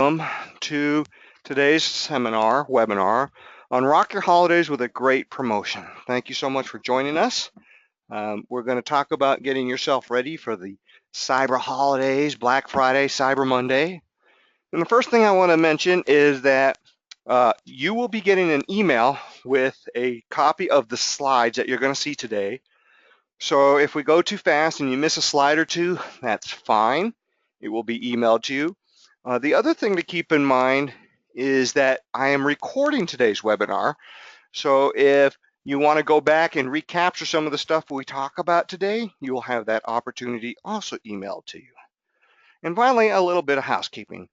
Welcome to today's webinar on Rock Your Holidays with a Great Promotion. Thank you so much for joining us. We're going to talk about getting yourself ready for the Cyber Holidays, Black Friday, Cyber Monday. And the first thing I want to mention is that you will be getting an email with a copy of the slides that you're going to see today. So if we go too fast and you miss a slide or two, that's fine. It will be emailed to you. The other thing to keep in mind is that I am recording today's webinar. So if you want to go back and recapture some of the stuff we talk about today, you will have that opportunity also emailed to you. And finally, a little bit of housekeeping.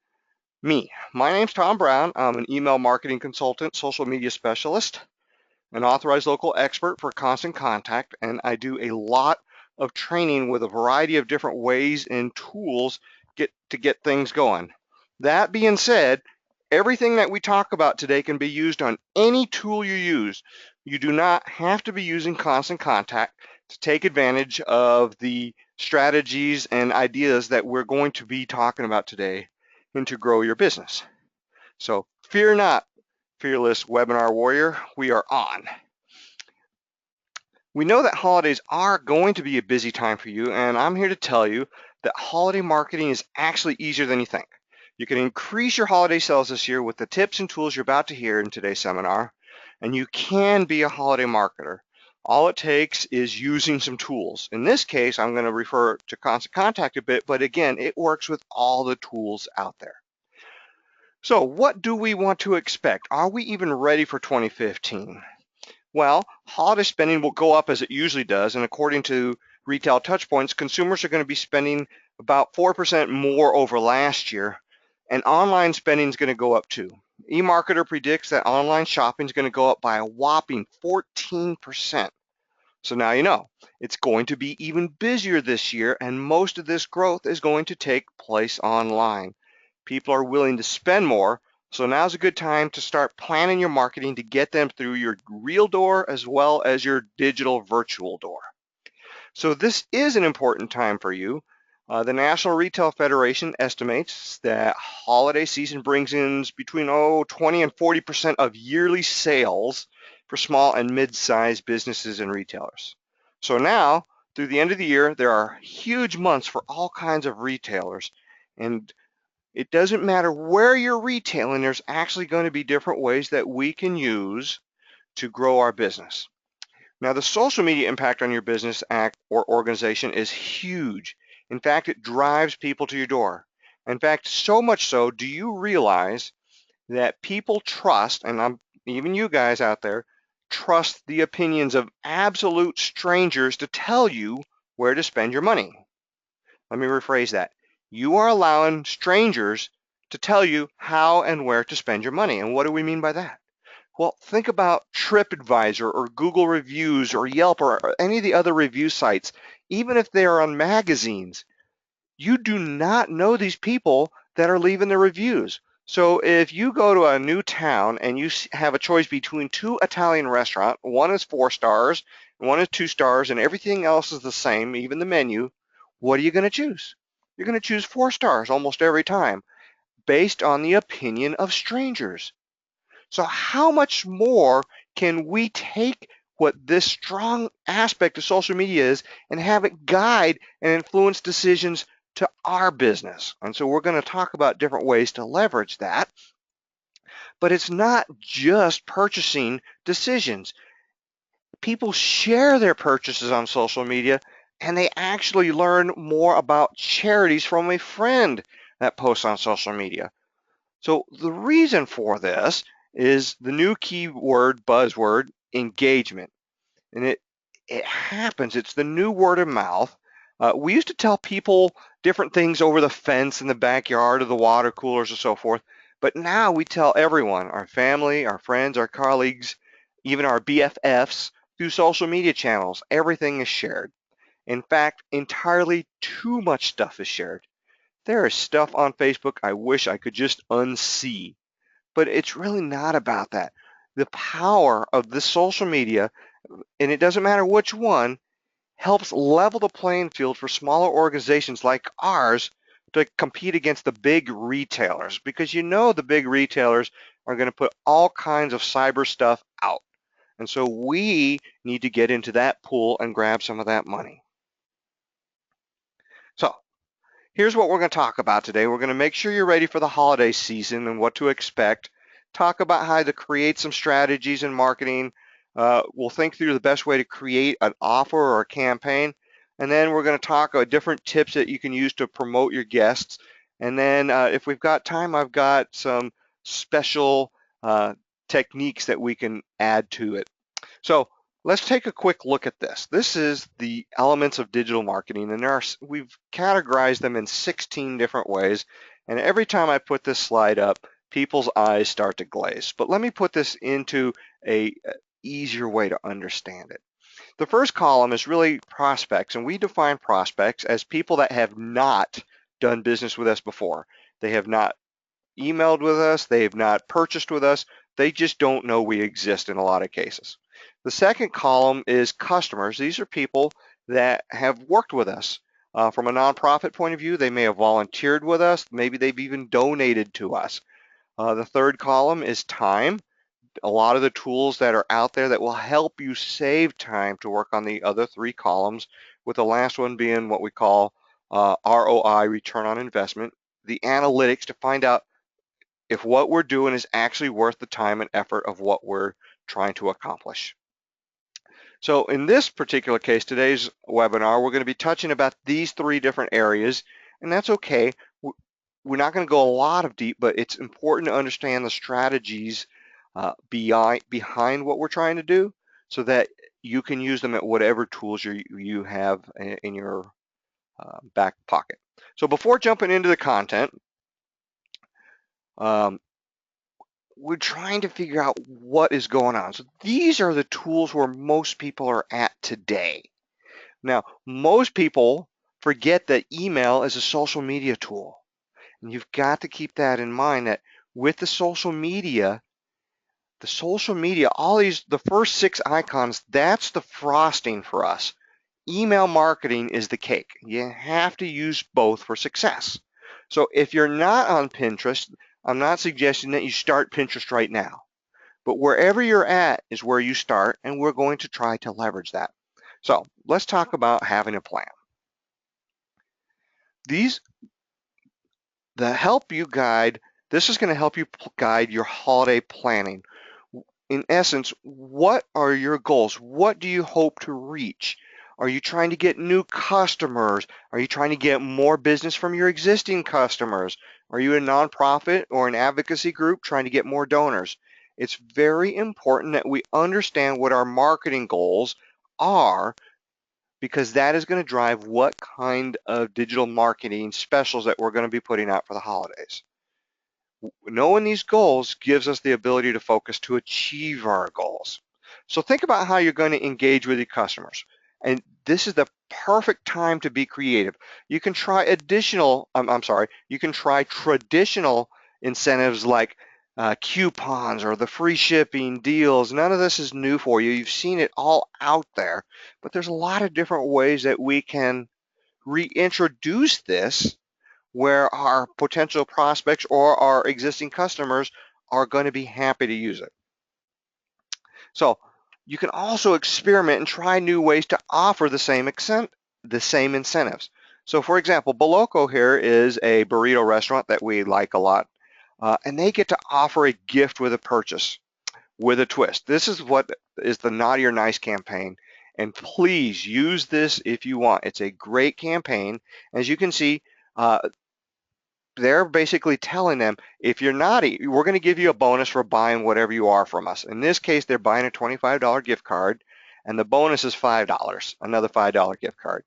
My name's Tom Brown. I'm an email marketing consultant, social media specialist, an authorized local expert for Constant Contact, and I do a lot of training with a variety of different ways and tools to get things going. That being said, everything that we talk about today can be used on any tool you use. You do not have to be using Constant Contact to take advantage of the strategies and ideas that we're going to be talking about today and to grow your business. So fear not, fearless webinar warrior, we are on. We know that holidays are going to be a busy time for you, and I'm here to tell you that holiday marketing is actually easier than you think. You can increase your holiday sales this year with the tips and tools you're about to hear in today's seminar, and you can be a holiday marketer. All it takes is using some tools. In this case, I'm going to refer to Constant Contact a bit, but again, it works with all the tools out there. So what do we want to expect? Are we even ready for 2015? Well, holiday spending will go up as it usually does, and according to Retail Touchpoints, consumers are going to be spending about 4% more over last year, and online spending is going to go up too. eMarketer predicts that online shopping is going to go up by a whopping 14%. So now you know, it's going to be even busier this year, and most of this growth is going to take place online. People are willing to spend more, so now's a good time to start planning your marketing to get them through your real door as well as your digital virtual door. So this is an important time for you. The National Retail Federation estimates that holiday season brings in between 20 and 40% of yearly sales for small and mid-sized businesses and retailers. So now, through the end of the year, there are huge months for all kinds of retailers, and it doesn't matter where you're retailing, there's actually going to be different ways that we can use to grow our business. Now, the social media impact on your business or organization is huge. In fact, it drives people to your door. In fact, so much so, do you realize that people trust, and even you guys out there, trust the opinions of absolute strangers to tell you where to spend your money? Let me rephrase that. You are allowing strangers to tell you how and where to spend your money. And what do we mean by that? Well, think about TripAdvisor or Google Reviews or Yelp or any of the other review sites, even if they are on magazines. You do not know these people that are leaving the reviews. So if you go to a new town and you have a choice between two Italian restaurants, one is 4 stars, one is 2 stars, and everything else is the same, even the menu, what are you going to choose? You're going to choose 4 stars almost every time, based on the opinion of strangers. So how much more can we take what this strong aspect of social media is and have it guide and influence decisions to our business? And so we're going to talk about different ways to leverage that. But it's not just purchasing decisions. People share their purchases on social media, and they actually learn more about charities from a friend that posts on social media. So the reason for this is the new keyword, buzzword, engagement. And it happens, it's the new word of mouth. We used to tell people different things over the fence in the backyard or the water coolers or so forth, but now we tell everyone, our family, our friends, our colleagues, even our BFFs, through social media channels. Everything is shared. In fact, entirely too much stuff is shared. There is stuff on Facebook I wish I could just unsee, but it's really not about that. The power of the social media, and it doesn't matter which one, helps level the playing field for smaller organizations like ours to compete against the big retailers, because you know the big retailers are going to put all kinds of cyber stuff out. And so we need to get into that pool and grab some of that money. So here's what we're going to talk about today. We're going to make sure you're ready for the holiday season and what to expect. Talk about how to create some strategies in marketing. We'll think through the best way to create an offer or a campaign. And then we're going to talk about different tips that you can use to promote your guests. And then if we've got time, I've got some special techniques that we can add to it. So let's take a quick look at this. This is the elements of digital marketing, and we've categorized them in 16 different ways. And every time I put this slide up, people's eyes start to glaze. But let me put this into a easier way to understand it. The first column is really prospects, and we define prospects as people that have not done business with us before. They have not emailed with us, they have not purchased with us, they just don't know we exist in a lot of cases. The second column is customers. These are people that have worked with us. From a nonprofit point of view, they may have volunteered with us, maybe they've even donated to us. The third column is time. A lot of the tools that are out there that will help you save time to work on the other three columns, with the last one being what we call ROI, return on investment, the analytics to find out if what we're doing is actually worth the time and effort of what we're trying to accomplish. So in this particular case, today's webinar, we're going to be touching about these three different areas, and that's okay. We're not going to go a lot of deep, but it's important to understand the strategies behind what we're trying to do so that you can use them at whatever tools you have in your back pocket. So before jumping into the content, we're trying to figure out what is going on. So these are the tools where most people are at today. Now, most people forget that email is a social media tool. And you've got to keep that in mind, that with the social media, all these, the first 6 icons, that's the frosting for us. Email marketing is the cake. You have to use both for success. So if you're not on Pinterest, I'm not suggesting that you start Pinterest right now, but wherever you're at is where you start, and we're going to try to leverage that. So let's talk about having a plan. This is going to help you guide your holiday planning. In essence, what are your goals? What do you hope to reach? Are you trying to get new customers? Are you trying to get more business from your existing customers? Are you a nonprofit or an advocacy group trying to get more donors? It's very important that we understand what our marketing goals are, because that is going to drive what kind of digital marketing specials that we're going to be putting out for the holidays. Knowing these goals gives us the ability to focus to achieve our goals. So think about how you're going to engage with your customers. And this is the perfect time to be creative. You can try you can try traditional incentives like coupons or the free shipping deals. None of this is new for you. You've seen it all out there, but there's a lot of different ways that we can reintroduce this, where our potential prospects or our existing customers are going to be happy to use it. So you can also experiment and try new ways to offer the same incentives. So for example, Boloco here is a burrito restaurant that we like a lot, and they get to offer a gift with a purchase with a twist. This is what is the Naughty or Nice campaign, and please use this if you want. It's a great campaign. As you can see, they're basically telling them, if you're naughty, we're going to give you a bonus for buying whatever you are from us. In this case, they're buying a $25 gift card, and the bonus is $5, another $5 gift card.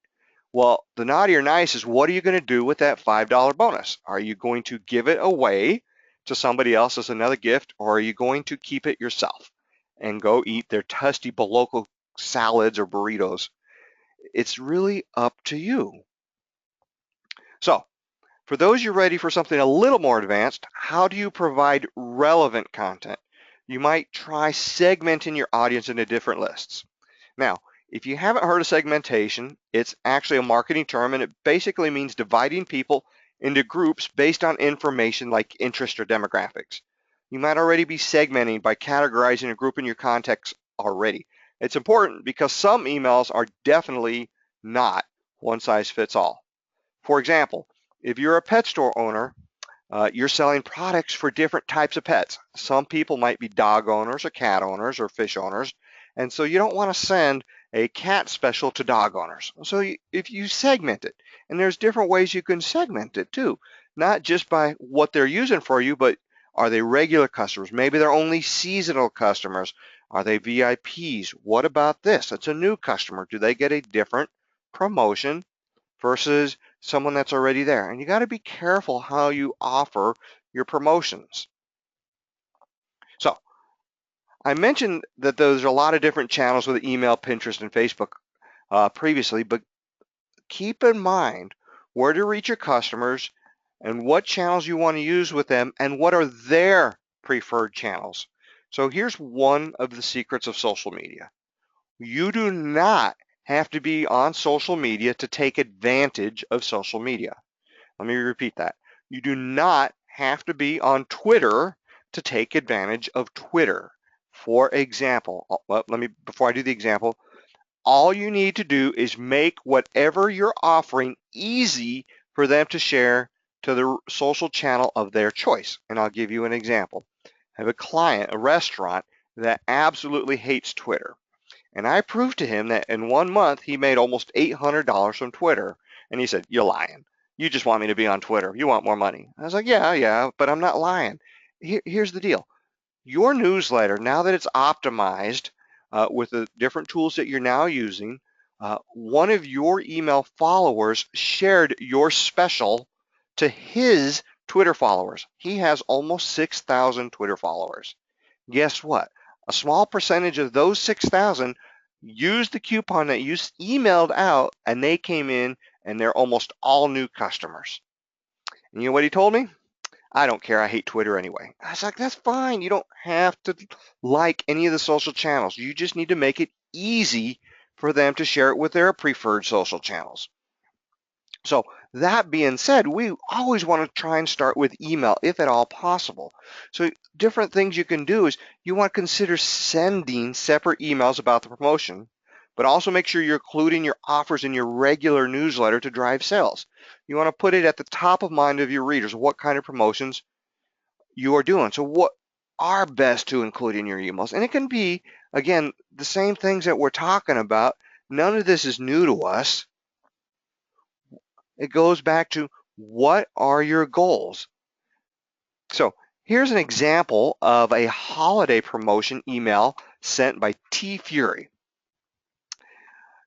Well, the naughty or nice is, what are you going to do with that $5 bonus? Are you going to give it away to somebody else as another gift, or are you going to keep it yourself and go eat their tasty Boloco salads or burritos? It's really up to you. So, for those you're ready for something a little more advanced, how do you provide relevant content? You might try segmenting your audience into different lists. Now, if you haven't heard of segmentation, it's actually a marketing term, and it basically means dividing people into groups based on information like interest or demographics. You might already be segmenting by categorizing and grouping your contacts already. It's important because some emails are definitely not one size fits all. For example, if you're a pet store owner, you're selling products for different types of pets. Some people might be dog owners or cat owners or fish owners, and so you don't want to send a cat special to dog owners. So if you segment it, and there's different ways you can segment it too, not just by what they're using for you, but are they regular customers? Maybe they're only seasonal customers. Are they VIPs? What about this? It's a new customer. Do they get a different promotion versus someone that's already there? And you got to be careful how you offer your promotions. So I mentioned that there's a lot of different channels with email, Pinterest, and Facebook previously, but keep in mind where to reach your customers and what channels you want to use with them and what are their preferred channels. So here's one of the secrets of social media. You do not have to be on social media to take advantage of social media. Let me repeat that. You do not have to be on Twitter to take advantage of Twitter. For example, before I do the example, all you need to do is make whatever you're offering easy for them to share to the social channel of their choice. And I'll give you an example. I have a client, a restaurant, that absolutely hates Twitter. And I proved to him that in 1 month, he made almost $800 from Twitter. And he said, "You're lying. You just want me to be on Twitter. You want more money." I was like, yeah, but I'm not lying. Here's the deal. Your newsletter, now that it's optimized with the different tools that you're now using, one of your email followers shared your special to his Twitter followers. He has almost 6,000 Twitter followers. Guess what? A small percentage of those 6,000 used the coupon that you emailed out, and they came in, and they're almost all new customers. And you know what he told me? "I don't care. I hate Twitter anyway." I was like, "That's fine. You don't have to like any of the social channels. You just need to make it easy for them to share it with their preferred social channels." So that being said, we always want to try and start with email if at all possible. So different things you can do is you want to consider sending separate emails about the promotion, but also make sure you're including your offers in your regular newsletter to drive sales. You want to put it at the top of mind of your readers, what kind of promotions you are doing. So what are best to include in your emails? And it can be, again, the same things that we're talking about. None of this is new to us. It goes back to what are your goals? So here's an example of a holiday promotion email sent by T Fury.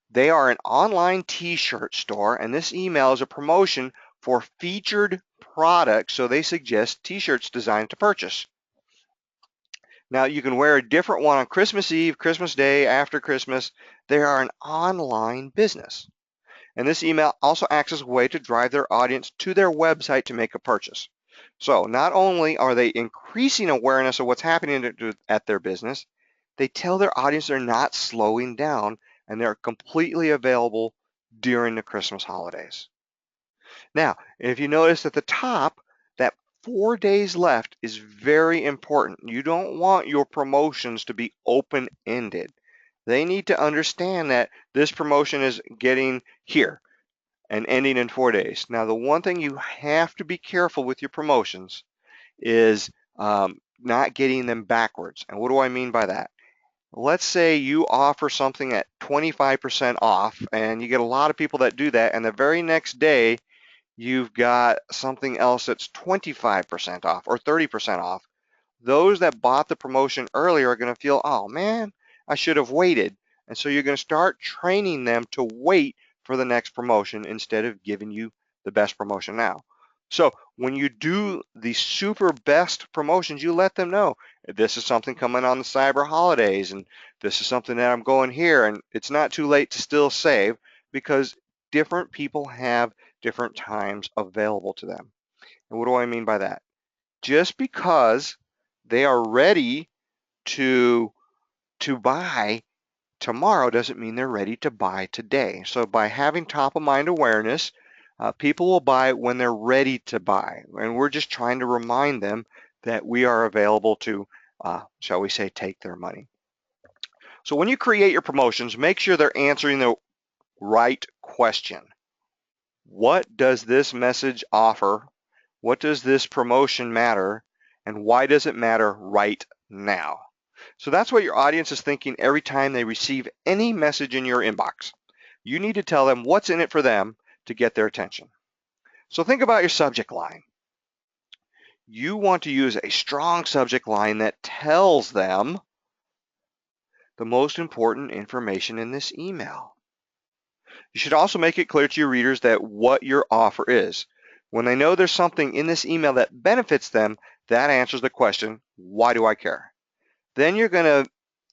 They are an online t-shirt store, and this email is a promotion for featured products, so they suggest t-shirts designed to purchase. Now you can wear a different one on Christmas Eve, Christmas Day, after Christmas. They are an online business. And this email also acts as a way to drive their audience to their website to make a purchase. So not only are they increasing awareness of what's happening at their business, they tell their audience they're not slowing down and they're completely available during the Christmas holidays. Now, if you notice at the top, that 4 days left is very important. You don't want your promotions to be open-ended. They need to understand that this promotion is getting here and ending in 4 days. Now, the one thing you have to be careful with your promotions is not getting them backwards. And what do I mean by that? Let's say you offer something at 25% off, and you get a lot of people that do that, and the very next day, you've got something else that's 25% off or 30% off. Those that bought the promotion earlier are going to feel, "Oh man, I should have waited." And so you're going to start training them to wait for the next promotion instead of giving you the best promotion now. So when you do the super best promotions, you let them know this is something coming on the cyber holidays, and this is something that I'm going here, and it's not too late to still save because different people have different times available to them. And what do I mean by that? Just because they are ready to buy tomorrow doesn't mean they're ready to buy today. So by having top of mind awareness, People will buy when they're ready to buy, and we're just trying to remind them that we are available to, shall we say, take their money. So when you create your promotions, make sure they're answering the right question. What does this message offer? What does this promotion matter? And why does it matter right now? So that's what your audience is thinking every time they receive any message in your inbox. You need to tell them what's in it for them to get their attention. So think about your subject line. You want to use a strong subject line that tells them the most important information in this email. You should also make it clear to your readers that what your offer is. When they know there's something in this email that benefits them, that answers the question, why do I care? Then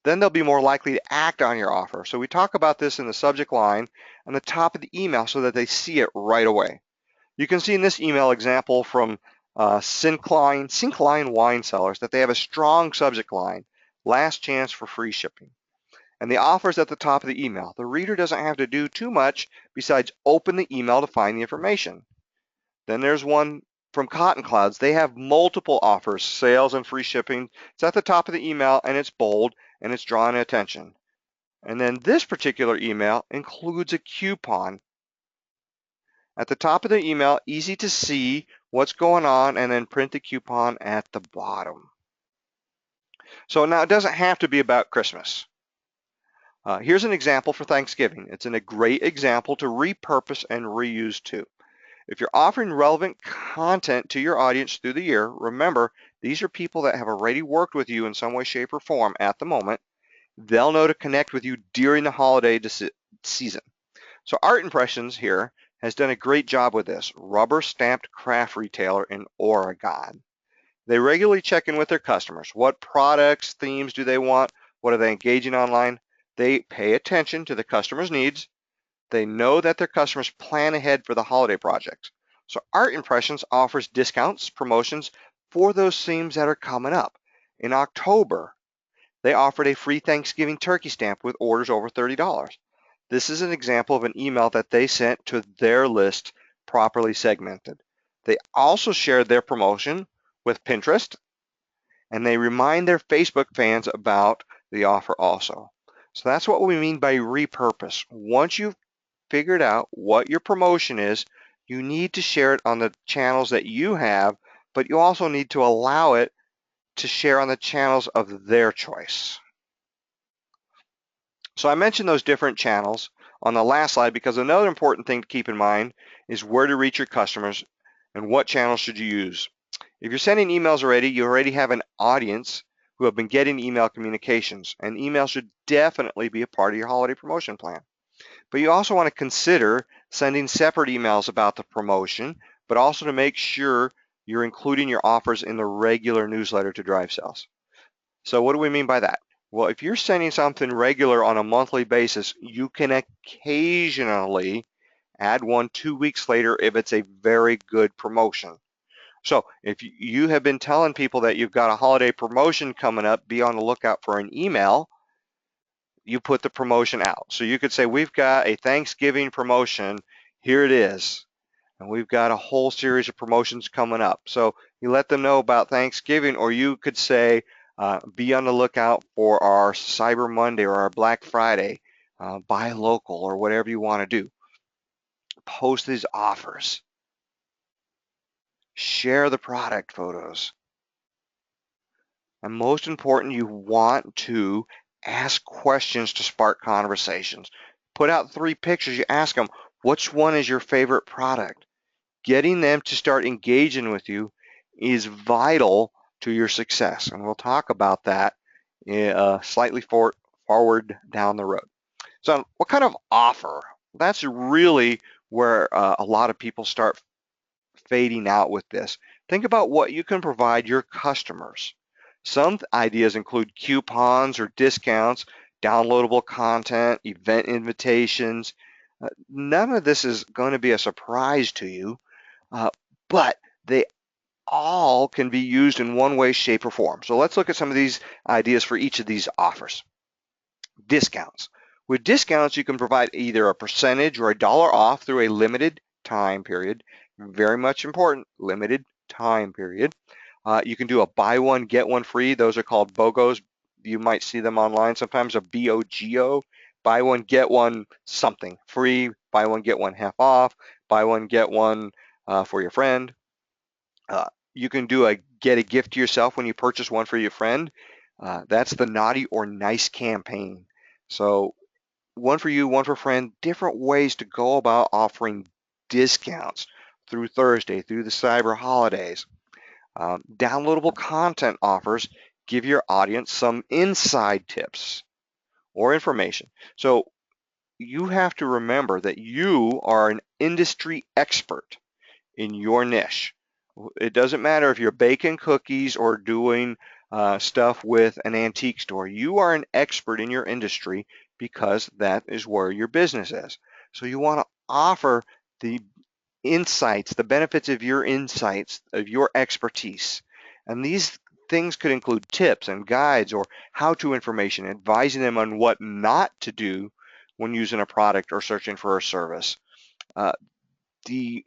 they'll be more likely to act on your offer. So we talk about this in the subject line on the top of the email so that they see it right away. You can see in this email example from Syncline Wine Cellars that they have a strong subject line, last chance for free shipping. And the offer's at the top of the email. The reader doesn't have to do too much besides open the email to find the information. Then there's one from Cotton Clouds. They have multiple offers, sales and free shipping. It's at the top of the email and it's bold and it's drawing attention. And then this particular email includes a coupon. At the top of the email, easy to see what's going on, and then print the coupon at the bottom. So now it doesn't have to be about Christmas. Here's an example for Thanksgiving. It's a great example to repurpose and reuse too. If you're offering relevant content to your audience through the year, remember, these are people that have already worked with you in some way, shape, or form at the moment. They'll know to connect with you during the holiday season. So Art Impressions here has done a great job with this. Rubber stamped craft retailer in Oregon. They regularly check in with their customers. What products, themes do they want? What are they engaging online? They pay attention to the customer's needs. They know that their customers plan ahead for the holiday projects. So Art Impressions offers discounts, promotions for those themes that are coming up. In October, they offered a free Thanksgiving turkey stamp with orders over $30. This is an example of an email that they sent to their list, properly segmented. They also shared their promotion with Pinterest, and they remind their Facebook fans about the offer also. So that's what we mean by repurpose. Once you've figured out what your promotion is, you need to share it on the channels that you have, but you also need to allow it to share on the channels of their choice. So I mentioned those different channels on the last slide because another important thing to keep in mind is where to reach your customers and what channels should you use. If you're sending emails already, you already have an audience who have been getting email communications, and email should definitely be a part of your holiday promotion plan. But you also want to consider sending separate emails about the promotion, but also to make sure you're including your offers in the regular newsletter to drive sales. So what do we mean by that? Well, if you're sending something regular on a monthly basis, you can occasionally add one 2 weeks later if it's a very good promotion. So if you have been telling people that you've got a holiday promotion coming up, be on the lookout for an email, you put the promotion out. So you could say, we've got a Thanksgiving promotion, here it is. And we've got a whole series of promotions coming up. So you let them know about Thanksgiving, or you could say, be on the lookout for our Cyber Monday or our Black Friday, buy local or whatever you want to do. Post these offers. Share the product photos. And most important, you want to ask questions to spark conversations. Put out 3 pictures. You ask them, which one is your favorite product? Getting them to start engaging with you is vital to your success. And we'll talk about that slightly forward down the road. So what kind of offer? That's really where a lot of people start fading out with this. Think about what you can provide your customers. Some ideas include coupons or discounts, downloadable content, event invitations. None of this is going to be a surprise to you, but they all can be used in one way, shape, or form. So let's look at some of these ideas for each of these offers. Discounts. With discounts, you can provide either a percentage or a dollar off through a limited time period. Very much important, limited time period. You can do a buy one, get one free. Those are called BOGOs. You might see them online sometimes, a BOGO. Buy one, get one something free. Buy one, get one half off. Buy one, get one for your friend. You can do a get a gift to yourself when you purchase one for your friend. That's the naughty or nice campaign. So one for you, one for a friend, different ways to go about offering discounts through Thursday, through the cyber holidays. Downloadable content offers give your audience some inside tips or information. So you have to remember that you are an industry expert in your niche. It doesn't matter if you're baking cookies or doing stuff with an antique store. You are an expert in your industry because that is where your business is. So you want to offer the insights, the benefits of your insights, of your expertise. And these things could include tips and guides or how-to information, advising them on what not to do when using a product or searching for a service. Uh, the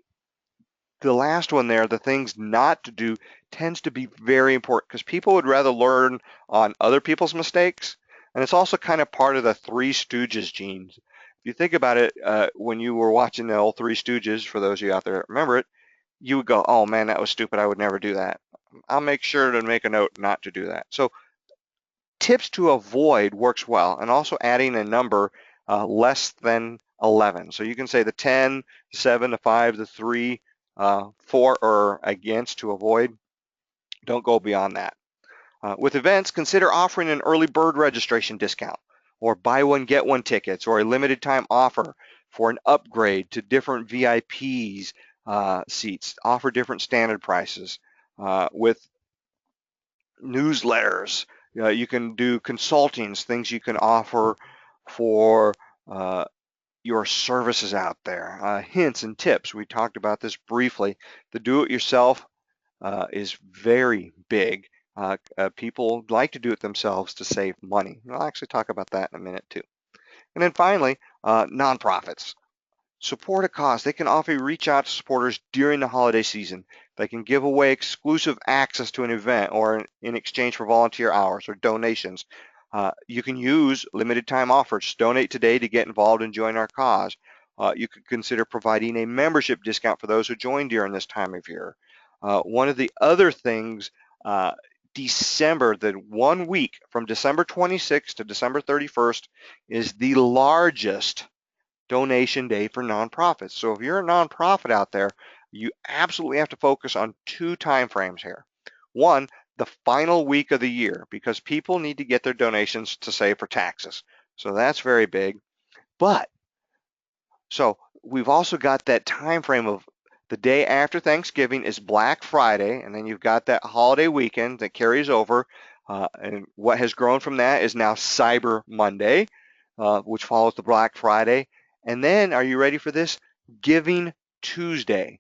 the last one there, the things not to do, tends to be very important because people would rather learn on other people's mistakes. And it's also kind of part of the Three Stooges genes. If you think about it, when you were watching the old Three Stooges, for those of you out there that remember it, you would go, oh man, that was stupid. I would never do that. I'll make sure to make a note not to do that. So tips to avoid works well, and also adding a number less than 11. So you can say the 10, the 7, the 5, the 3, 4, or against to avoid. Don't go beyond that. With events, consider offering an early bird registration discount, or buy one, get one tickets, or a limited time offer for an upgrade to different VIPs seats. Offer different standard prices. With newsletters. You can do consultings, things you can offer for uh, your services out there. Hints and tips. We talked about this briefly. The do-it-yourself is very big. People like to do it themselves to save money. I'll actually talk about that in a minute too. And then finally, nonprofits. Support a cause. They can often reach out to supporters during the holiday season. They can give away exclusive access to an event or in exchange for volunteer hours or donations. You can use limited time offers. Donate today to get involved and join our cause. You could consider providing a membership discount for those who join during this time of year. One of the other things, December, the 1 week from December 26th to December 31st is the largest donation day for nonprofits. So if you're a nonprofit out there, you absolutely have to focus on two time frames here. One, the final week of the year, because people need to get their donations to save for taxes. So that's very big. But so we've also got that time frame of the day after Thanksgiving is Black Friday, and then you've got that holiday weekend that carries over. And what has grown from that is now Cyber Monday, which follows the Black Friday. And then, are you ready for this? Giving Tuesday.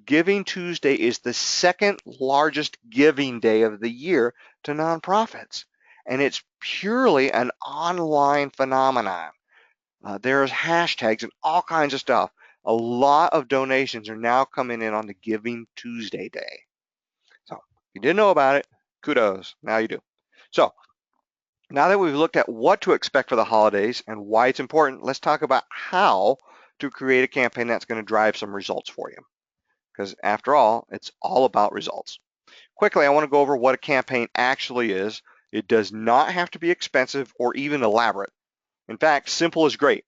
Giving Tuesday is the second largest giving day of the year to nonprofits. And it's purely an online phenomenon. There's hashtags and all kinds of stuff. A lot of donations are now coming in on the Giving Tuesday day. So if you didn't know about it, kudos. Now you do. So now that we've looked at what to expect for the holidays and why it's important, let's talk about how to create a campaign that's going to drive some results for you. Because after all, it's all about results. Quickly, I want to go over what a campaign actually is. It does not have to be expensive or even elaborate. In fact, simple is great.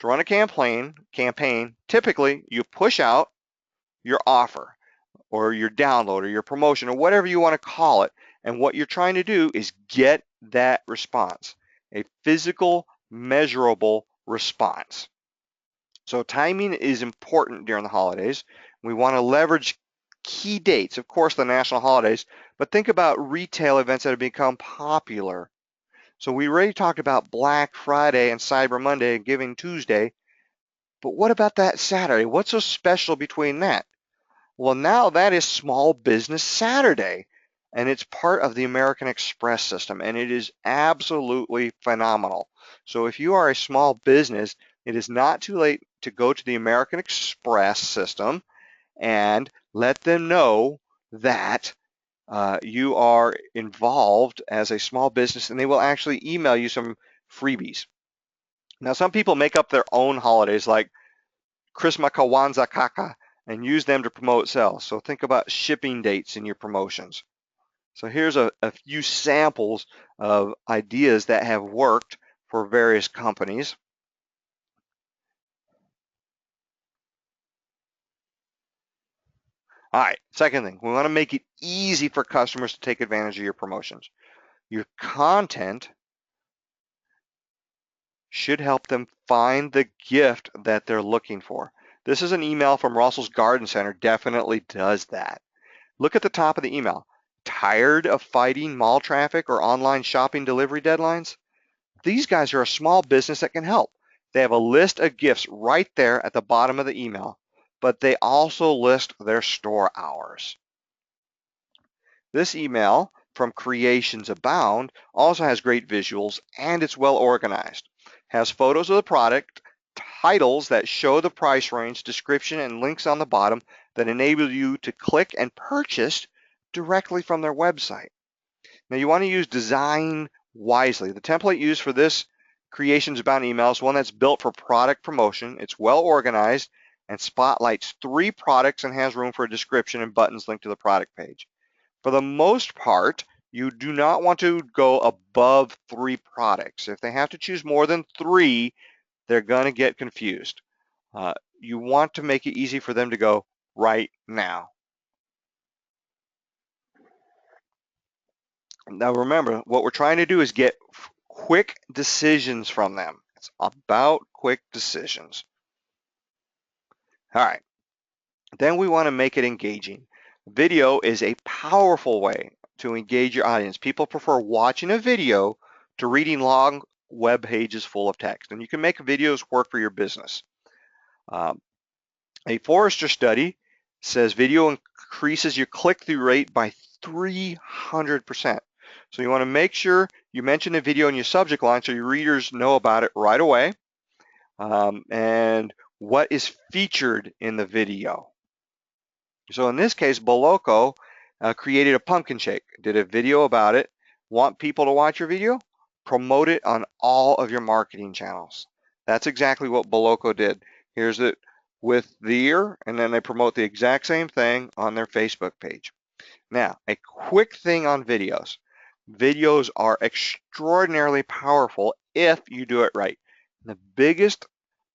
To run a campaign, typically you push out your offer or your download or your promotion or whatever you want to call it. And what you're trying to do is get that response, a physical, measurable response. So timing is important during the holidays. We want to leverage key dates, of course, the national holidays, but think about retail events that have become popular. So we already talked about Black Friday and Cyber Monday and Giving Tuesday, but what about that Saturday? What's so special between that? Well, now that is Small Business Saturday, and it's part of the American Express system, and it is absolutely phenomenal. So if you are a small business, It is not too late to go to the American Express system and let them know that you are involved as a small business, and they will actually email you some freebies. Now, some people make up their own holidays like Christmas Kwanzaa Kaka and use them to promote sales. So think about shipping dates in your promotions. So here's a few samples of ideas that have worked for various companies. All right, second thing, we want to make it easy for customers to take advantage of your promotions. Your content should help them find the gift that they're looking for. This is an email from Russell's Garden Center, definitely does that. Look at the top of the email. Tired of fighting mall traffic or online shopping delivery deadlines? These guys are a small business that can help. They have a list of gifts right there at the bottom of the email, but they also list their store hours. This email from Creations Abound also has great visuals and it's well organized. Has photos of the product, titles that show the price range, description, and links on the bottom that enable you to click and purchase directly from their website. Now you want to use design wisely. The template used for this Creations Abound email is one that's built for product promotion. It's well organized and spotlights 3 products and has room for a description and buttons linked to the product page. For the most part, you do not want to go above 3 products. If they have to choose more than 3, they're going to get confused. You want to make it easy for them to go right now. Now remember, what we're trying to do is get quick decisions from them. It's about quick decisions. All right. Then we want to make it engaging. Video is a powerful way to engage your audience. People prefer watching a video to reading long web pages full of text. And you can make videos work for your business. A Forrester study says video increases your click-through rate by 300%. So you want to make sure you mention the video in your subject line so your readers know about it right away. And what is featured in the video. So in this case, Boloco created a pumpkin shake, did a video about it. Want people to watch your video? Promote it on all of your marketing channels. That's exactly what Boloco did. Here's it with the ear, and then they promote the exact same thing on their Facebook page. Now, a quick thing on videos. Videos are extraordinarily powerful if you do it right. The biggest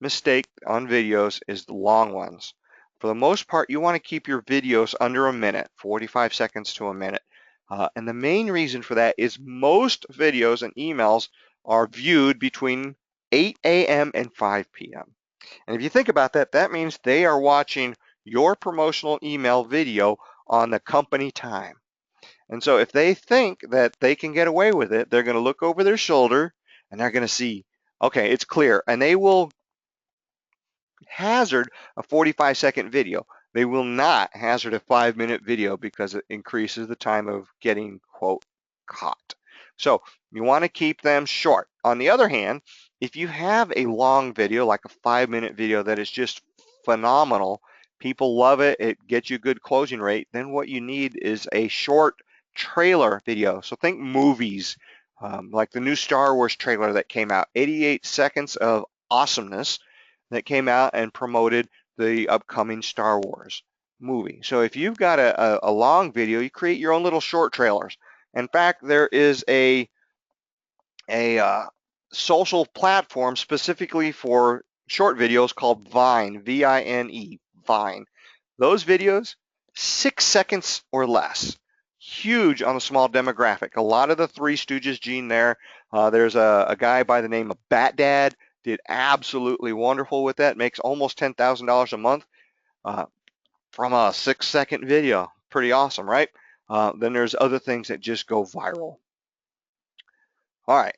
mistake on videos is the long ones. For the most part, you want to keep your videos under a minute, 45 seconds to a minute. And the main reason for that is most videos and emails are viewed between 8 a.m. and 5 p.m. And if you think about that, that means they are watching your promotional email video on the company time. And so if they think that they can get away with it, they're going to look over their shoulder and they're going to see, okay, it's clear. And they will hazard a 45-second video. They will not hazard a 5-minute video because it increases the time of getting, quote, caught. So you want to keep them short. On the other hand, if you have a long video, like a 5-minute video that is just phenomenal, people love it, it gets you a good closing rate, then what you need is a short trailer video. So think movies, like the new Star Wars trailer that came out, 88 seconds of awesomeness that came out and promoted the upcoming Star Wars movie. So if you've got a long video, you create your own little short trailers. In fact, there is a social platform specifically for short videos called Vine, V-I-N-E, Vine. Those videos, 6 seconds or less. Huge on the small demographic. A lot of the Three Stooges gene there. There's a guy by the name of Bat Dad, did absolutely wonderful with that. Makes almost $10,000 a month from a 6-second video. Pretty awesome, right? Then there's other things that just go viral. All right.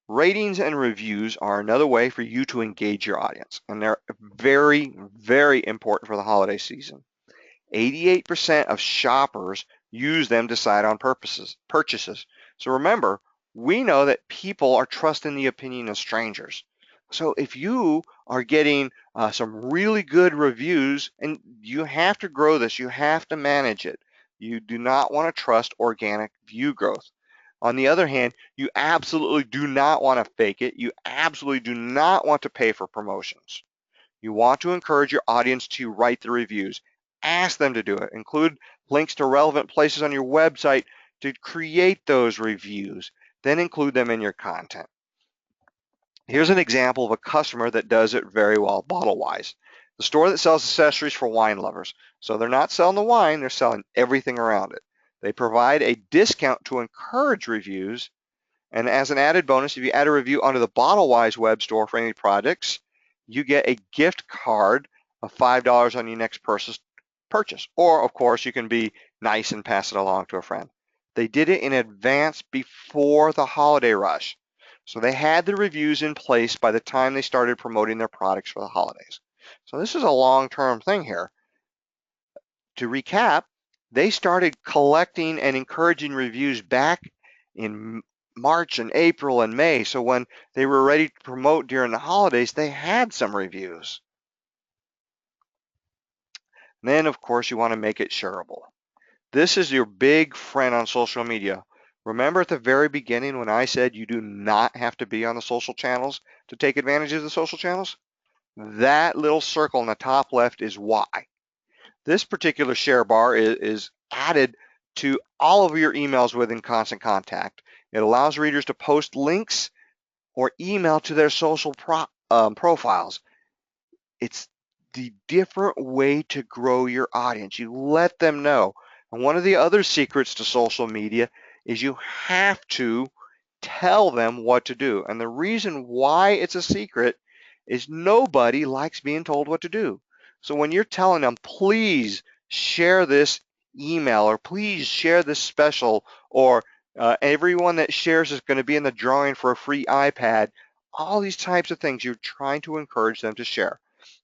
Ratings and reviews are another way for you to engage your audience, and they're very, very important for the holiday season. 88% of shoppers use them to decide on purchases. So remember, we know that people are trusting the opinion of strangers. So if you are getting some really good reviews, and you have to grow this, you have to manage it. You do not want to trust organic view growth. On the other hand, you absolutely do not want to fake it. You absolutely do not want to pay for promotions. You want to encourage your audience to write the reviews. Ask them to do it. Include links to relevant places on your website to create those reviews. Then include them in your content. Here's an example of a customer that does it very well, Bottle-Wise, the store that sells accessories for wine lovers. So they're not selling the wine, they're selling everything around it. They provide a discount to encourage reviews, and as an added bonus, if you add a review onto the Bottle-Wise web store for any products, you get a gift card of $5 on your next purchase. Or, of course, you can be nice and pass it along to a friend. They did it in advance before the holiday rush. So they had the reviews in place by the time they started promoting their products for the holidays. So this is a long-term thing here. To recap, they started collecting and encouraging reviews back in March and April and May. So when they were ready to promote during the holidays, they had some reviews. And then, of course, you want to make it shareable. This is your big friend on social media. Remember at the very beginning when I said you do not have to be on the social channels to take advantage of the social channels? That little circle in the top left is why. This particular share bar is added to all of your emails within Constant Contact. It allows readers to post links or email to their social profiles. It's the different way to grow your audience. You let them know. And one of the other secrets to social media is you have to tell them what to do. And the reason why it's a secret is nobody likes being told what to do. So when you're telling them, please share this email, or please share this special, or everyone that shares is going to be in the drawing for a free iPad, all these types of things, you're trying to encourage them to share.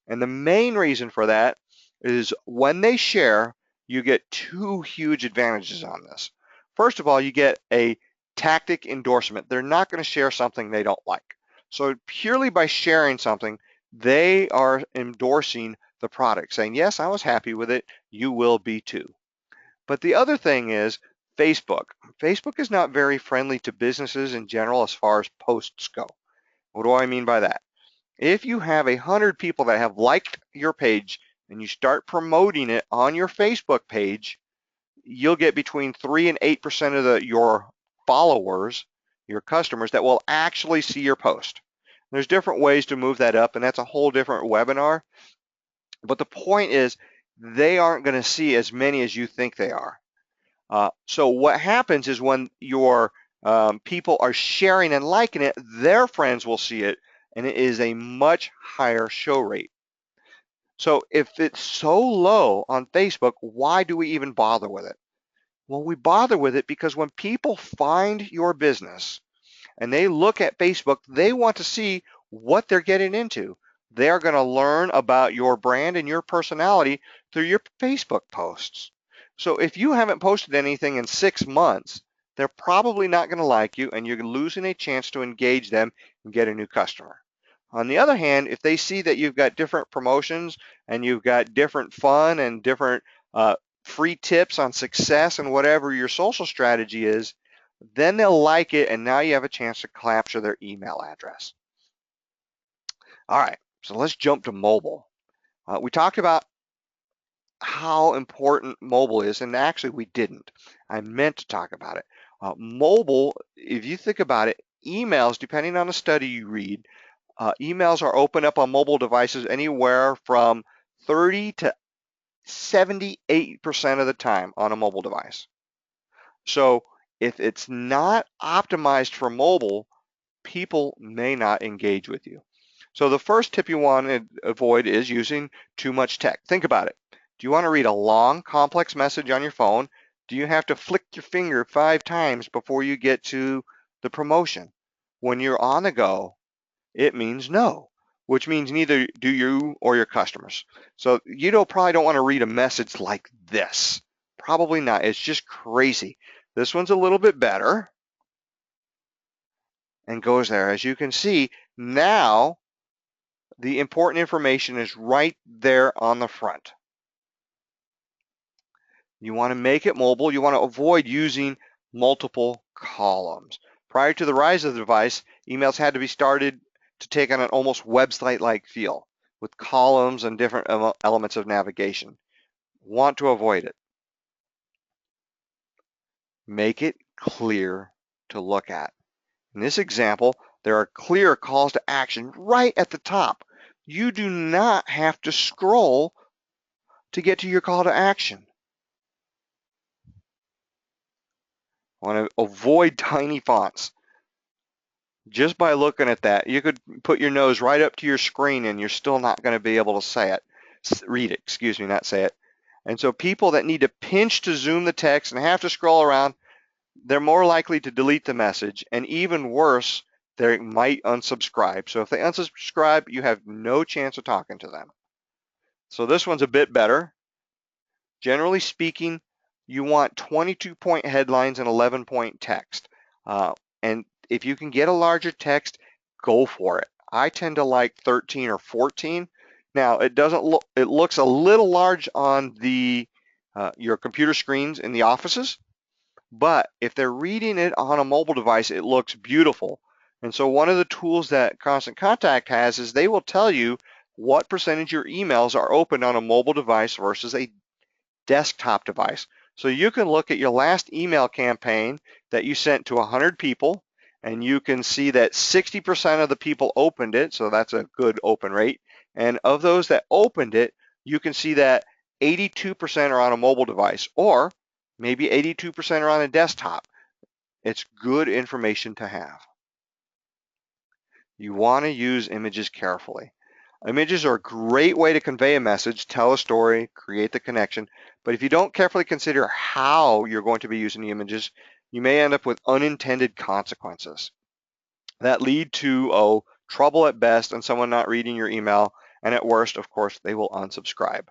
And the main reason for that is when they share, you get two huge advantages on this. First of all, you get a tactic endorsement. They're not going to share something they don't like. So purely by sharing something, they are endorsing the product, saying, yes, I was happy with it. You will be too. But the other thing is Facebook. Facebook is not very friendly to businesses in general as far as posts go. What do I mean by that? If you have 100 people that have liked your page and you start promoting it on your Facebook page, you'll get between 3 and 8% of your followers, your customers, that will actually see your post. There's different ways to move that up, and that's a whole different webinar. But the point is, they aren't going to see as many as you think they are. So what happens is when your people are sharing and liking it, their friends will see it, and it is a much higher show rate. So if it's so low on Facebook, why do we even bother with it? Well, we bother with it because when people find your business and they look at Facebook, they want to see what they're getting into. They are going to learn about your brand and your personality through your Facebook posts. So if you haven't posted anything in 6 months, they're probably not going to like you, and you're losing a chance to engage them and get a new customer. On the other hand, if they see that you've got different promotions and you've got different fun and different free tips on success and whatever your social strategy is, then they'll like it, and now you have a chance to capture their email address. All right, so let's jump to mobile. We talked about how important mobile is, and actually we didn't. I meant to talk about it. Mobile, if you think about it, emails, depending on the study you read, emails are opened up on mobile devices anywhere from 30 to 78% of the time on a mobile device. So if it's not optimized for mobile, people may not engage with you. So the first tip you want to avoid is using too much text. Think about it. Do you want to read a long, complex message on your phone? Do you have to flick your finger 5 times before you get to the promotion? When you're on the go, it means no, which means neither do you or your customers. So you probably don't want to read a message like this. Probably not. It's just crazy. This one's a little bit better and goes there. As you can see, now the important information is right there on the front. You want to make it mobile. You want to avoid using multiple columns. Prior to the rise of the device, emails had to be started to take on an almost website-like feel with columns and different elements of navigation. Want to avoid it. Make it clear to look at. In this example, there are clear calls to action right at the top. You do not have to scroll to get to your call to action. I want to avoid tiny fonts. Just by looking at that, you could put your nose right up to your screen and you're still not going to be able to read it, excuse me, not say it. And so people that need to pinch to zoom the text and have to scroll around, they're more likely to delete the message, and even worse, they might unsubscribe. So if they unsubscribe, you have no chance of talking to them. So this one's a bit better. Generally speaking, you want 22-point headlines and 11-point text. And if you can get a larger text, go for it. I tend to like 13 or 14. Now, it looks a little large on your computer screens in the offices, but if they're reading it on a mobile device, it looks beautiful. And so one of the tools that Constant Contact has is they will tell you what percentage of your emails are opened on a mobile device versus a desktop device. So you can look at your last email campaign that you sent to 100 people, and you can see that 60% of the people opened it, so that's a good open rate. And of those that opened it, you can see that 82% are on a mobile device, or maybe 82% are on a desktop. It's good information to have. You want to use images carefully. Images are a great way to convey a message, tell a story, create the connection, but if you don't carefully consider how you're going to be using the images, you may end up with unintended consequences that lead to trouble at best and someone not reading your email, and at worst, of course, they will unsubscribe.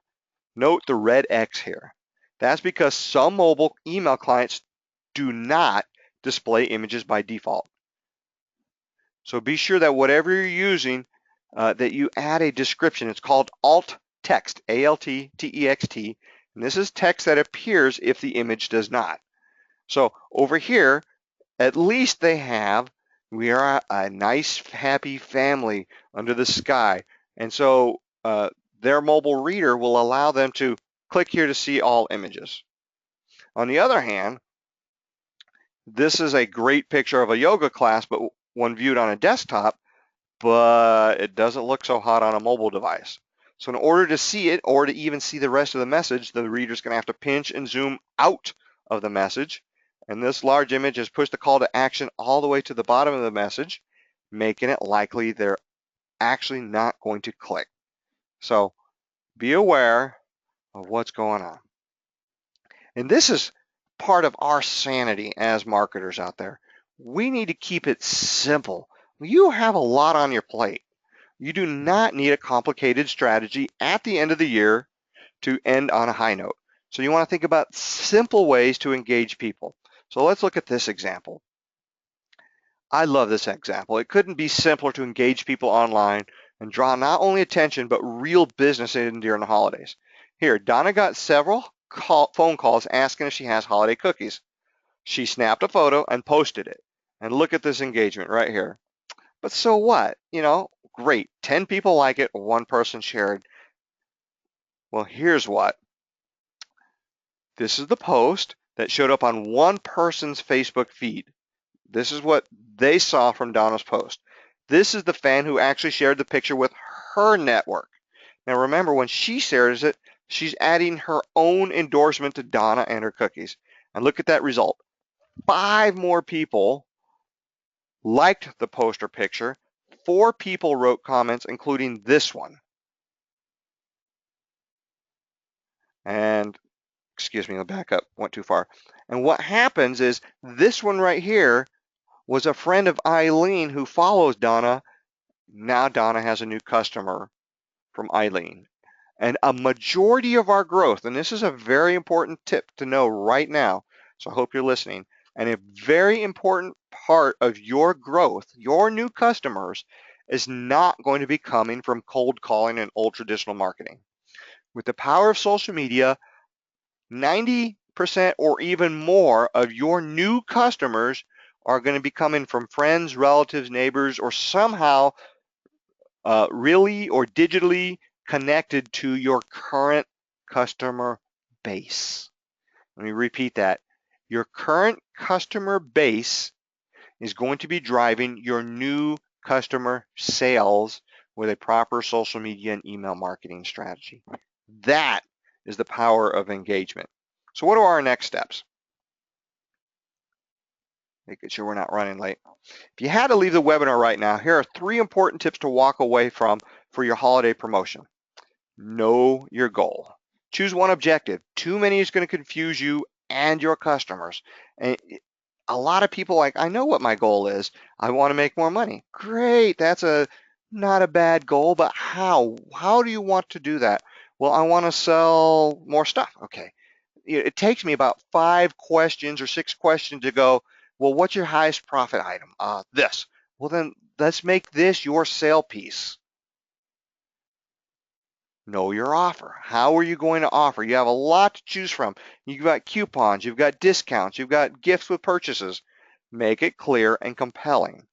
Note the red X here. That's because some mobile email clients do not display images by default. So be sure that whatever you're using, that you add a description. It's called alt text, A-L-T-T-E-X-T, and this is text that appears if the image does not. So over here, at least they have, we are a nice, happy family under the sky. And so their mobile reader will allow them to click here to see all images. On the other hand, this is a great picture of a yoga class, but when viewed on a desktop, but it doesn't look so hot on a mobile device. So in order to see it, or to even see the rest of the message, the reader's going to have to pinch and zoom out of the message. And this large image has pushed the call to action all the way to the bottom of the message, making it likely they're actually not going to click. So be aware of what's going on. And this is part of our sanity as marketers out there. We need to keep it simple. You have a lot on your plate. You do not need a complicated strategy at the end of the year to end on a high note. So you want to think about simple ways to engage people. So let's look at this example. I love this example. It couldn't be simpler to engage people online and draw not only attention, but real business in during the holidays. Here, Donna got several phone calls asking if she has holiday cookies. She snapped a photo and posted it. And look at this engagement right here. But so what? Great. 10 people like it, one person shared. Well, here's what. This is the post that showed up on one person's Facebook feed. This is what they saw from Donna's post. This is the fan who actually shared the picture with her network. Now remember, when she shares it, she's adding her own endorsement to Donna and her cookies. And look at that result. 5 more people liked the poster picture. 4 people wrote comments, including this one. And excuse me, I'll back up, went too far. And what happens is this one right here was a friend of Eileen who follows Donna. Now Donna has a new customer from Eileen. And a majority of our growth, and this is a very important tip to know right now, so I hope you're listening, and a very important part of your growth, your new customers, is not going to be coming from cold calling and old traditional marketing. With the power of social media, 90% or even more of your new customers are going to be coming from friends, relatives, neighbors, or somehow really or digitally connected to your current customer base. Let me repeat that. Your current customer base is going to be driving your new customer sales with a proper social media and email marketing strategy. That is the power of engagement. So what are our next steps? Making sure we're not running late. If you had to leave the webinar right now, here are 3 important tips to walk away from for your holiday promotion. Know your goal. Choose one objective. Too many is going to confuse you and your customers. And a lot of people I know what my goal is. I want to make more money. Great. That's not a bad goal, but how? How do you want to do that? Well, I want to sell more stuff. Okay. It takes me about 5 questions or 6 questions to go, well, what's your highest profit item? This. Well, then let's make this your sale piece. Know your offer. How are you going to offer? You have a lot to choose from. You've got coupons, you've got discounts, you've got gifts with purchases. Make it clear and compelling.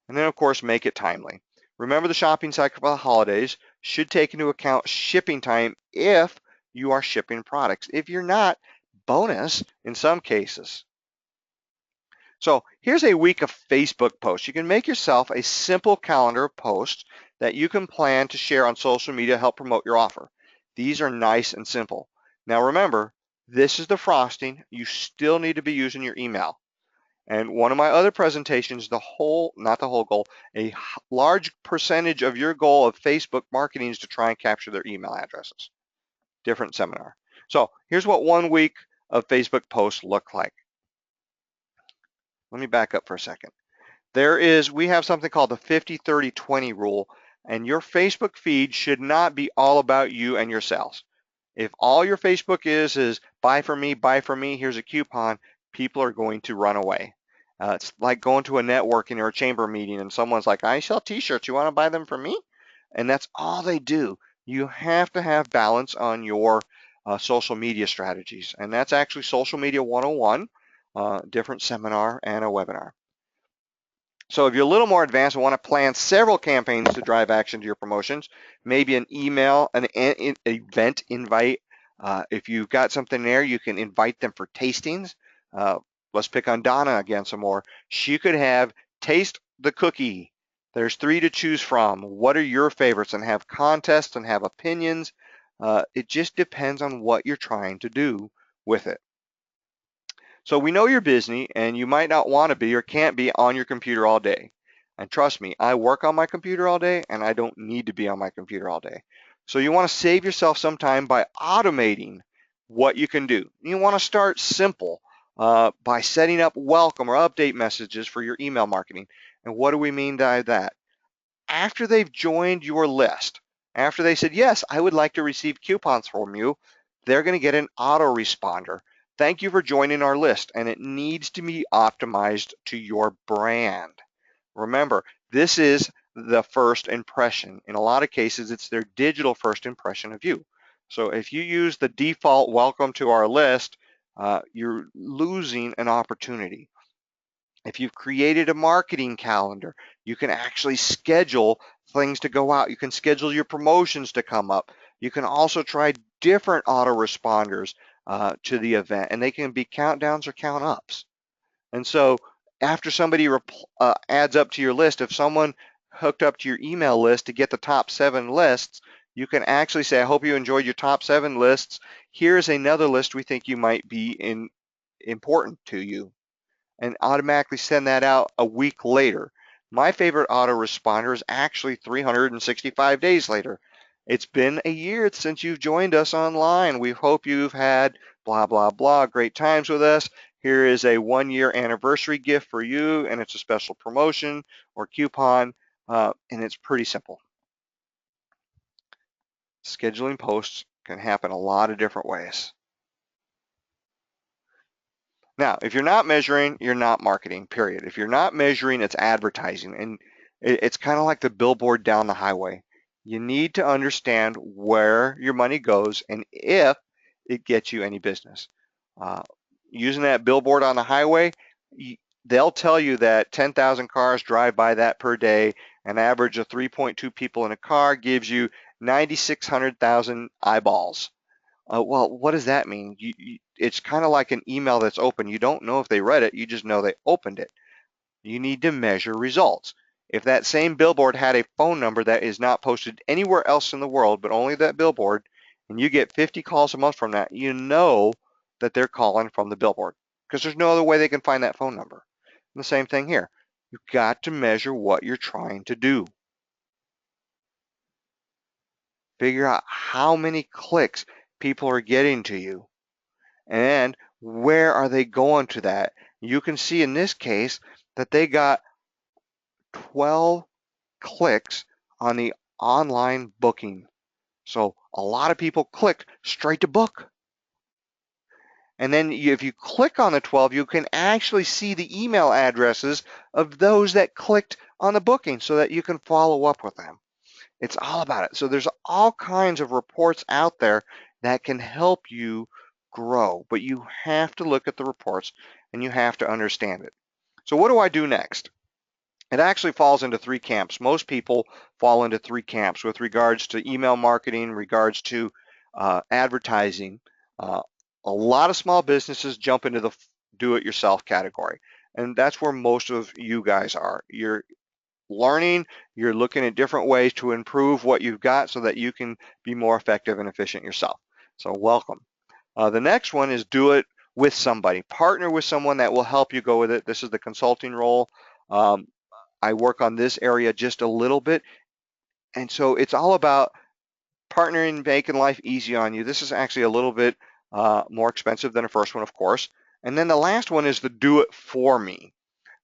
And then, of course, make it timely. Remember, the shopping cycle for the holidays should take into account shipping time if you are shipping products. If you're not, bonus in some cases. So here's a week of Facebook posts. You can make yourself a simple calendar of posts that you can plan to share on social media to help promote your offer. These are nice and simple. Now remember, this is the frosting. You still need to be using your email. And one of my other presentations, not the whole goal, a large percentage of your goal of Facebook marketing is to try and capture their email addresses. Different seminar. So here's what 1 week of Facebook posts look like. Let me back up for a second. We have something called the 50-30-20 rule, and your Facebook feed should not be all about you and your sales. If all your Facebook is buy from me, here's a coupon, people are going to run away. It's like going to a networking or a chamber meeting and someone's like, I sell t-shirts, you want to buy them from me? And that's all they do. You have to have balance on your social media strategies, and that's actually Social Media 101, different seminar and a webinar. So if you're a little more advanced and want to plan several campaigns to drive action to your promotions, maybe an email, an event invite. If you've got something there, you can invite them for tastings. Let's pick on Donna again some more. She could have taste the cookie. There's 3 to choose from. What are your favorites? And have contests and have opinions. It just depends on what you're trying to do with it. So we know you're busy and you might not want to be or can't be on your computer all day. And trust me, I work on my computer all day and I don't need to be on my computer all day. So you want to save yourself some time by automating what you can do. You want to start simple by setting up welcome or update messages for your email marketing. And what do we mean by that? After they've joined your list, after they said, yes, I would like to receive coupons from you, they're going to get an autoresponder. Thank you for joining our list, and it needs to be optimized to your brand. Remember, this is the first impression. In a lot of cases, it's their digital first impression of you. So if you use the default welcome to our list, you're losing an opportunity. If you've created a marketing calendar, you can actually schedule things to go out. You can schedule your promotions to come up. You can also try different autoresponders to the event, and they can be countdowns or count ups. And so after somebody adds up to your list, if someone hooked up to your email list to get the top 7 lists, you can actually say, I hope you enjoyed your top 7 lists. Here's another list we think you might be important to you, and automatically send that out a week later. My favorite autoresponder is actually 365 days later. It's been a year since you've joined us online. We hope you've had blah, blah, blah, great times with us. Here is a 1-year anniversary gift for you, and it's a special promotion or coupon, and it's pretty simple. Scheduling posts can happen a lot of different ways. Now, if you're not measuring, you're not marketing, period. If you're not measuring, it's advertising. And It's kind of like the billboard down the highway. You need to understand where your money goes and if it gets you any business. Uh, Using that billboard on the highway, they'll tell you that 10,000 cars drive by that per day. An average of 3.2 people in a car gives you 9,600,000 eyeballs. Well, what does that mean? It's kind of like an email that's open. You don't know if they read it, you just know they opened it. You need to measure results. If that same billboard had a phone number that is not posted anywhere else in the world, but only that billboard, and you get 50 calls a month from that, you know that they're calling from the billboard because there's no other way they can find that phone number. And the same thing here. You've got to measure what you're trying to do. Figure out how many clicks people are getting to you and where are they going to that. You can see in this case that they got 12 clicks on the online booking. So a lot of people clicked straight to book. And then if you click on the 12, you can actually see the email addresses of those that clicked on the booking so that you can follow up with them. It's all about it. So there's all kinds of reports out there that can help you grow, but you have to look at the reports and you have to understand it. So what do I do next? It actually falls into three camps. Most people fall into three camps with regards to email marketing, regards to advertising. Uh, a lot of small businesses jump into the do-it-yourself category, and that's where most of you guys are. You're learning, you're looking at different ways to improve what you've got so that you can be more effective and efficient yourself. So welcome. The next one is do it with somebody. Partner with someone that will help you go with it. This is the consulting role. Um, I work on this area just a little bit. And so it's all about partnering, making life easy on you. This is actually a little bit more expensive than the first one, of course. And then the last one is the do it for me.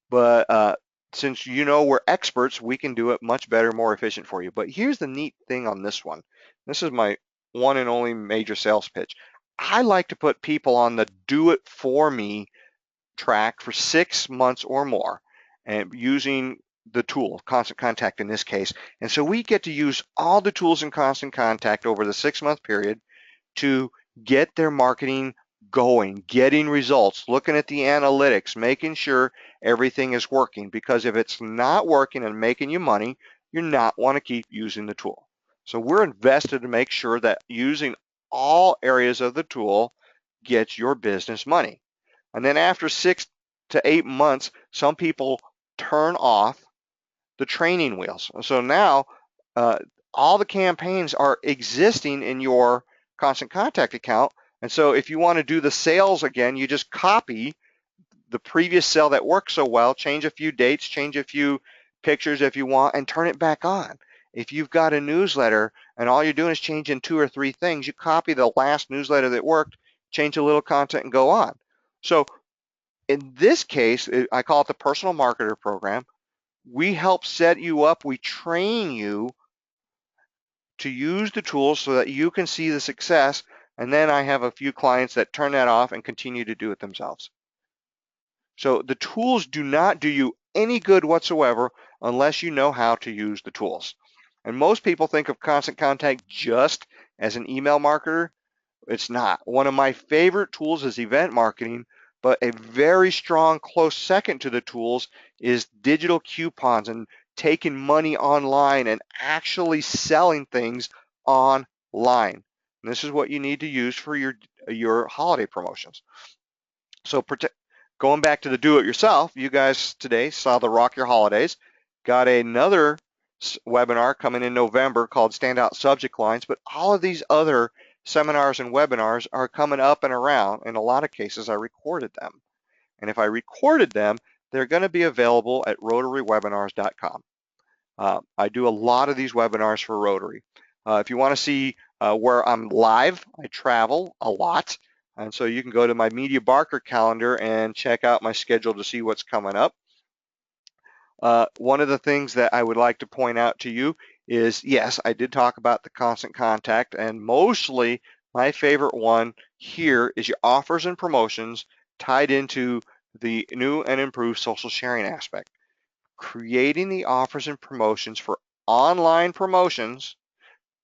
But since you know we're experts, we can do it much better, more efficient for you. But here's the neat thing on this one. This is my one and only major sales pitch. I like to put people on the do it for me track for 6 months or more and using the tool, Constant Contact in this case. And so we get to use all the tools in Constant Contact over the 6-month period to get their marketing going, getting results, looking at the analytics, making sure everything is working. Because if it's not working and making you money, you're not want to keep using the tool. So we're invested to make sure that using all areas of the tool gets your business money. And then after 6 to 8 months, some people turn off the training wheels. So now uh, all the campaigns are existing in your Constant Contact account. And so if you want to do the sales again, you just copy the previous sale that worked so well, change a few dates, change a few pictures if you want, and turn it back on. If you've got a newsletter and all you're doing is changing 2 or 3 things, you copy the last newsletter that worked, change a little content, and go on. So in this case, I call it the personal marketer program. We help set you up. We train you to use the tools so that you can see the success. And then I have a few clients that turn that off and continue to do it themselves. So the tools do not do you any good whatsoever unless you know how to use the tools. And most people think of Constant Contact just as an email marketer. It's not. One of my favorite tools is event marketing, but a very strong close second to the tools is digital coupons and taking money online and actually selling things online. And this is what you need to use for your holiday promotions. So going back to the do-it-yourself, you guys today saw the Rock Your Holidays. Got another webinar coming in November called Standout Subject Lines, but all of these other seminars and webinars are coming up and around. In a lot of cases, I recorded them. And if I recorded them, they're going to be available at rotarywebinars.com. I do a lot of these webinars for Rotary. If you want to see where I'm live, I travel a lot. And so you can go to my Media Barker calendar and check out my schedule to see what's coming up. One of the things that I would like to point out to you is, yes, I did talk about the Constant Contact, and mostly my favorite one here is your offers and promotions tied into the new and improved social sharing aspect. Creating the offers and promotions for online promotions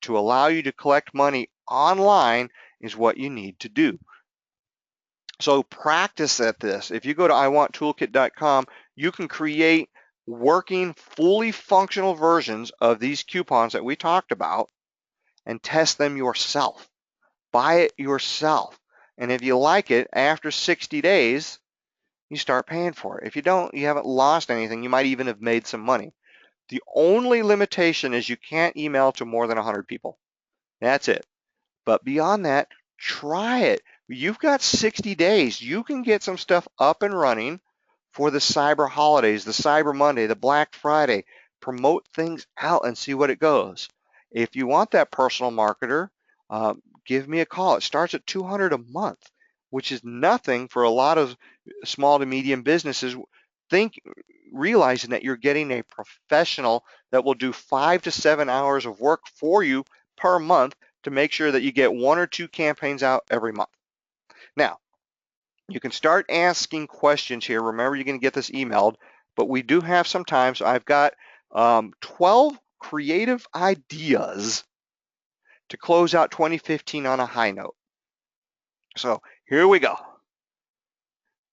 to allow you to collect money online is what you need to do. So practice at this. If you go to iwanttoolkit.com, you can create working, fully functional versions of these coupons that we talked about and test them yourself. Buy it yourself. And if you like it, after 60 days, you start paying for it. If you don't, you haven't lost anything. You might even have made some money. The only limitation is you can't email to more than 100 people. That's it. But beyond that, try it. You've got 60 days. You can get some stuff up and running for the Cyber holidays, the Cyber Monday, the Black Friday. Promote things out and see what it goes. If you want that personal marketer, give me a call. It starts at $200 a month, which is nothing for a lot of small to medium businesses. Realizing that you're getting a professional that will do 5 to 7 hours of work for you per month to make sure that you get 1 or 2 campaigns out every month. Now, you can start asking questions here. Remember, you're going to get this emailed, but we do have some time. So I've got 12 creative ideas to close out 2015 on a high note. So here we go.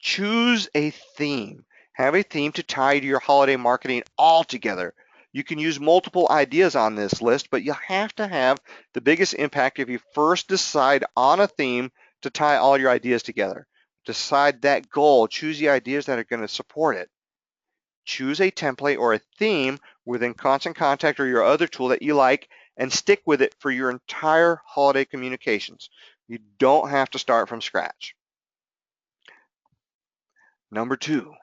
Choose a theme. Have a theme to tie to your holiday marketing altogether. You can use multiple ideas on this list, but you have to have the biggest impact if you first decide on a theme to tie all your ideas together. Decide that goal. Choose the ideas that are going to support it. Choose a template or a theme within Constant Contact or your other tool that you like and stick with it for your entire holiday communications. You don't have to start from scratch. Number two,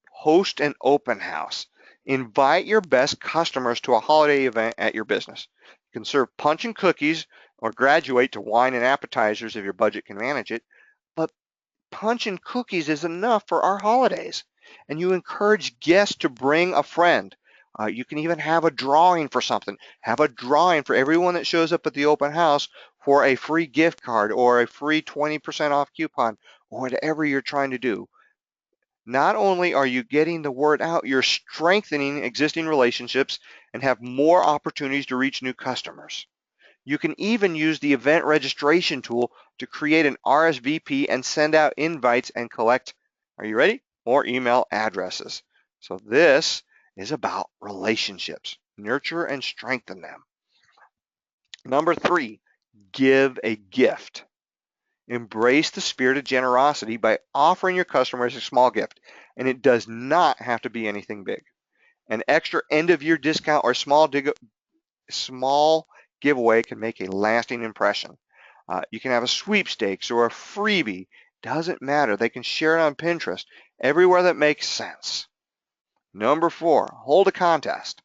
host an open house. Invite your best customers to a holiday event at your business. You can serve punch and cookies or graduate to wine and appetizers if your budget can manage it, but punch and cookies is enough for our holidays. And you encourage guests to bring a friend. You can even have a drawing for something. Have a drawing for everyone that shows up at the open house for a free gift card or a free 20% off coupon or whatever you're trying to do. Not only are you getting the word out, you're strengthening existing relationships and have more opportunities to reach new customers. You can even use the event registration tool to create an RSVP and send out invites and collect, are you ready? More email addresses. So this is about relationships. Nurture and strengthen them. Number 3, give a gift. Embrace the spirit of generosity by offering your customers a small gift, and it does not have to be anything big. An extra end-of-year discount or small giveaway can make a lasting impression. You can have a sweepstakes or a freebie. Doesn't matter. They can share it on Pinterest, everywhere that makes sense. Number 4, hold a contest.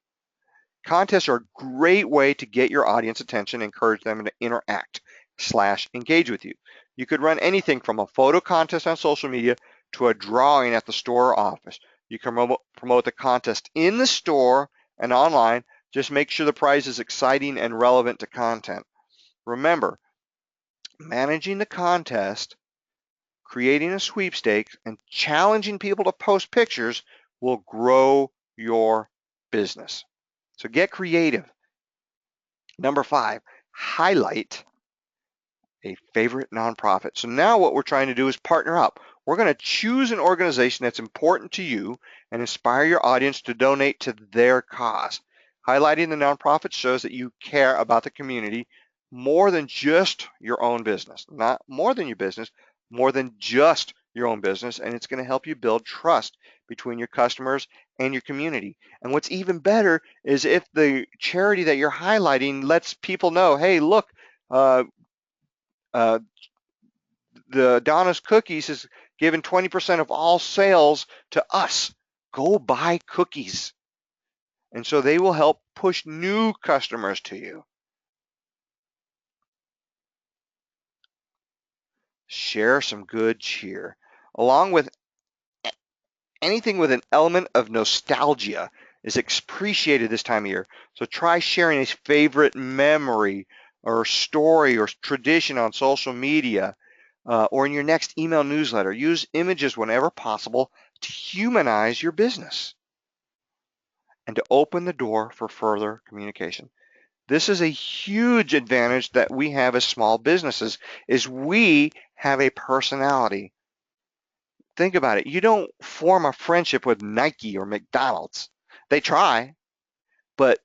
Contests are a great way to get your audience attention and encourage them to interact/engage with you. You could run anything from a photo contest on social media to a drawing at the store or office. You can promote the contest in the store and online. Just make sure the prize is exciting and relevant to content. Remember, managing the contest, creating a sweepstakes, and challenging people to post pictures will grow your business. So get creative. Number 5, highlight a favorite nonprofit. So now what we're trying to do is partner up. We're going to choose an organization that's important to you and inspire your audience to donate to their cause. Highlighting the nonprofit shows that you care about the community more than just your own business. Not more than your business, more than just your own business, and it's going to help you build trust between your customers and your community. And what's even better is if the charity that you're highlighting lets people know, hey, look, the Donna's Cookies is giving 20% of all sales to us. Go buy cookies. And so they will help push new customers to you. Share some good cheer. Along with anything with an element of nostalgia is appreciated this time of year. So try sharing a favorite memory or story or tradition on social media. or in your next email newsletter. Use images whenever possible to humanize your business and to open the door for further communication. This is a huge advantage that we have as small businesses, is we have a personality. Think about it. You don't form a friendship with Nike or McDonald's. They try, but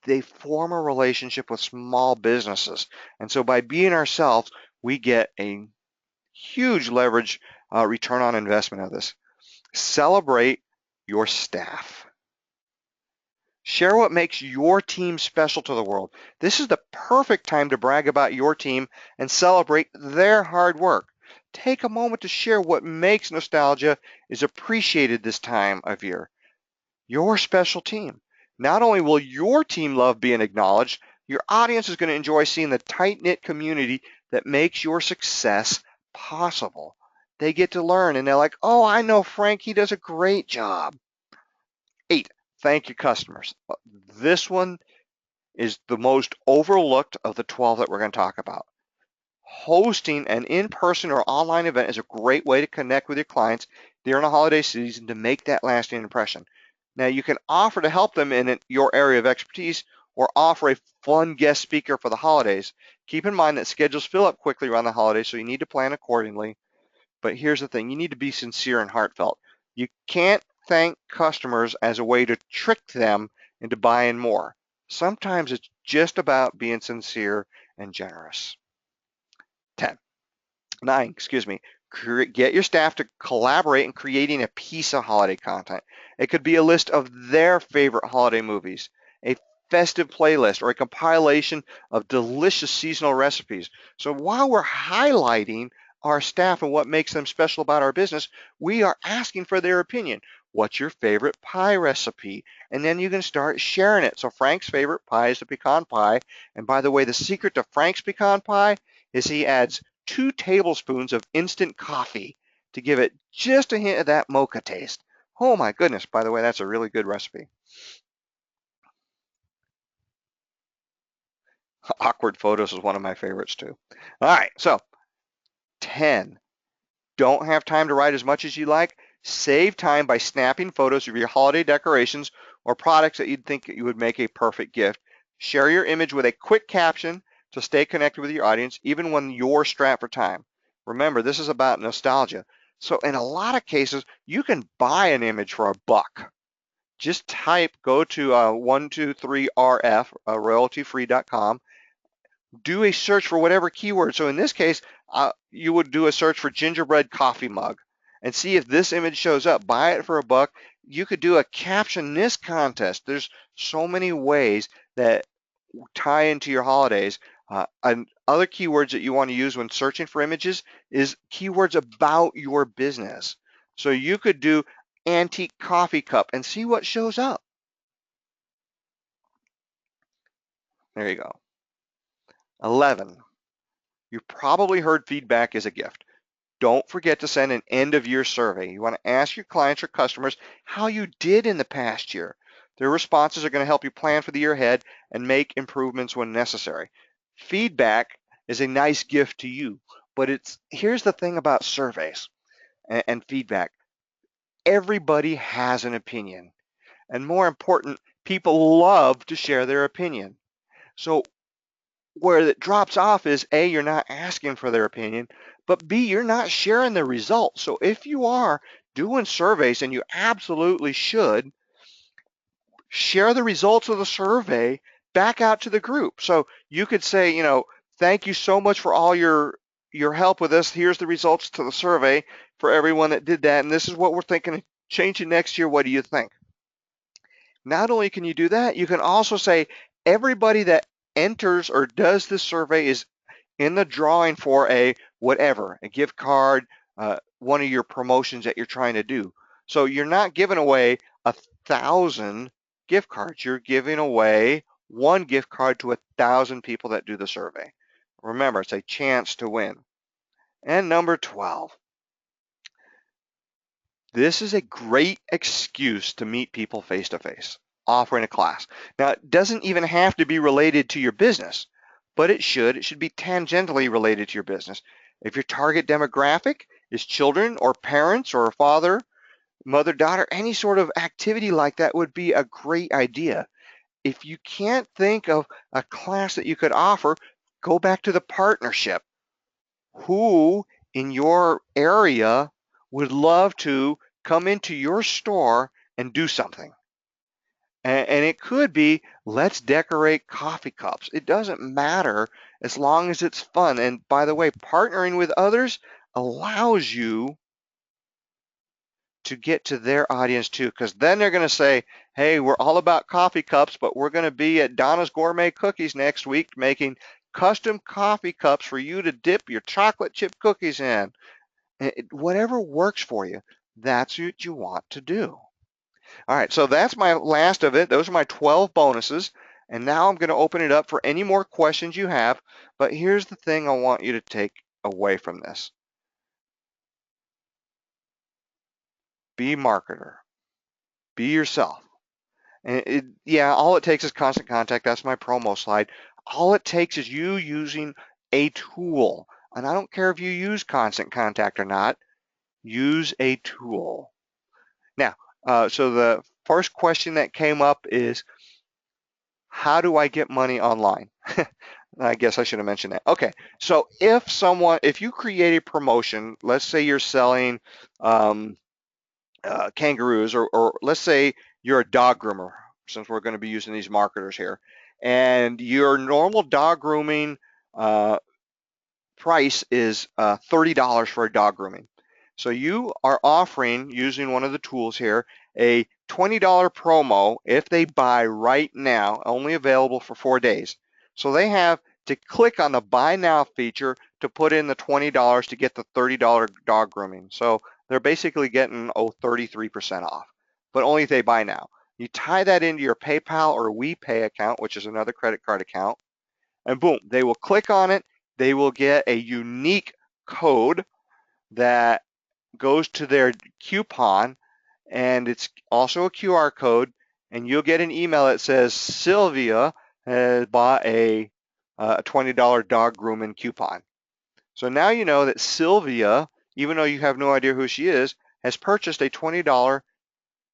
they form a relationship with small businesses. And so by being ourselves, we get a huge leverage return on investment of this. Celebrate your staff. Share what makes your team special to the world. This is the perfect time to brag about your team and celebrate their hard work. Take a moment to share what makes nostalgia is appreciated this time of year. Your special team. Not only will your team love being acknowledged, your audience is going to enjoy seeing the tight-knit community that makes your success possible. They get to learn and they're like, oh, I know Frank, he does a great job. 8, thank your customers. This one is the most overlooked of the 12 that we're going to talk about. Hosting an in-person or online event is a great way to connect with your clients during the holiday season to make that lasting impression. Now, you can offer to help them in your area of expertise or offer a fun guest speaker for the holidays. Keep in mind that schedules fill up quickly around the holidays, so you need to plan accordingly. But here's the thing, you need to be sincere and heartfelt. You can't thank customers as a way to trick them into buying more. Sometimes it's just about being sincere and generous. 9, get your staff to collaborate in creating a piece of holiday content. It could be a list of their favorite holiday movies, a festive playlist, or a compilation of delicious seasonal recipes. So while we're highlighting our staff and what makes them special about our business, we are asking for their opinion. What's your favorite pie recipe? And then you can start sharing it. So Frank's favorite pie is the pecan pie. And by the way, the secret to Frank's pecan pie is he adds 2 tablespoons of instant coffee to give it just a hint of that mocha taste. Oh my goodness, by the way, that's a really good recipe. Awkward photos is one of my favorites too. All right, so 10, don't have time to write as much as you like? Save time by snapping photos of your holiday decorations or products that you'd think you would make a perfect gift. Share your image with a quick caption to stay connected with your audience, even when you're strapped for time. Remember, this is about nostalgia. So in a lot of cases, you can buy an image for $1. Just go to 123RF, royaltyfree.com, do a search for whatever keyword. So in this case, you would do a search for gingerbread coffee mug and see if this image shows up. Buy it for $1. You could do a caption this contest. There's so many ways that tie into your holidays. And other keywords that you want to use when searching for images is keywords about your business. So you could do antique coffee cup and see what shows up. There you go. 11, you probably heard feedback is a gift. Don't forget to send an end of year survey. You want to ask your clients or customers how you did in the past year. Their responses are going to help you plan for the year ahead and make improvements when necessary. Feedback is a nice gift to you, but here's the thing about surveys and feedback. Everybody has an opinion, and more important, people love to share their opinion. So where it drops off is A, you're not asking for their opinion, but B, you're not sharing the results. So if you are doing surveys, and you absolutely should, share the results of the survey back out to the group. So you could say, thank you so much for all your help with this. Here's the results to the survey for everyone that did that, and this is what we're thinking of changing next year. What do you think? Not only can you do that, you can also say everybody that enters or does this survey is in the drawing for a whatever, a gift card, one of your promotions that you're trying to do. So you're not giving away 1,000 gift cards. You're giving away 1 gift card to 1,000 people that do the survey. Remember, it's a chance to win. And number 12, this is a great excuse to meet people face to face, offering a class. Now, it doesn't even have to be related to your business, but it should. It should be tangentially related to your business. If your target demographic is children or parents or a father, mother, daughter, any sort of activity like that would be a great idea. If you can't think of a class that you could offer, go back to the partnership. Who in your area would love to come into your store and do something? And it could be, let's decorate coffee cups. It doesn't matter as long as it's fun. And by the way, partnering with others allows you to get to their audience too, because then they're going to say, hey, we're all about coffee cups, but we're going to be at Donna's Gourmet Cookies next week making custom coffee cups for you to dip your chocolate chip cookies in. Whatever works for you, that's what you want to do. All right, so that's my last of it. Those are my 12 bonuses. And now I'm going to open it up for any more questions you have. But here's the thing I want you to take away from this. Be a marketer. Be yourself. And yeah, all it takes is constant contact. That's my promo slide. All it takes is you using a tool. And I don't care if you use constant contact or not. Use a tool. Now, so the first question that came up is, how do I get money online? I guess I should have mentioned that. Okay, so if you create a promotion, let's say you're selling kangaroos, or let's say you're a dog groomer, since we're going to be using these marketers here, and your normal dog grooming price is $30 for a dog grooming. So you are offering, using one of the tools here, a $20 promo if they buy right now, only available for 4 days. So they have to click on the buy now feature to put in the $20 to get the $30 dog grooming. So they're basically getting 33% off, but only if they buy now. You tie that into your PayPal or WePay account, which is another credit card account, and boom, they will click on it. They will get a unique code that goes to their coupon, and it's also a QR code, and you'll get an email that says Sylvia has bought a $20 dog grooming coupon. So now you know that Sylvia, even though you have no idea who she is, has purchased a $20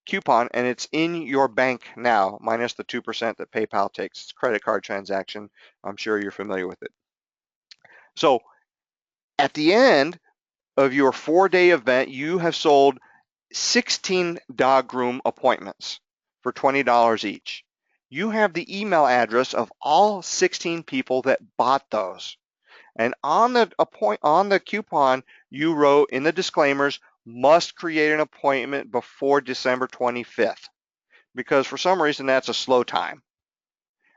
coupon, and it's in your bank now, minus the 2% that PayPal takes. It's a credit card transaction. I'm sure you're familiar with it. So at the end of your 4-day event, you have sold 16 dog groom appointments for $20 each. You have the email address of all 16 people that bought those. And on the coupon, you wrote in the disclaimers, must create an appointment before December 25th, because for some reason that's a slow time.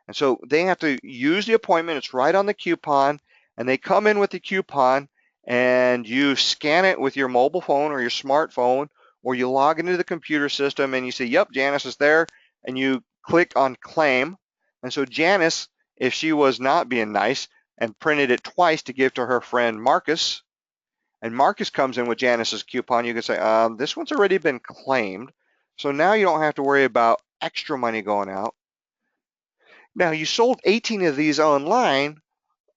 And so they have to use the appointment. It's right on the coupon, and they come in with the coupon, and you scan it with your mobile phone or your smartphone, or you log into the computer system and you say, yep, Janice is there, and you click on claim. And so Janice, if she was not being nice and printed it twice to give to her friend Marcus, and Marcus comes in with Janice's coupon, you can say, this one's already been claimed. So now you don't have to worry about extra money going out. Now, you sold 18 of these online,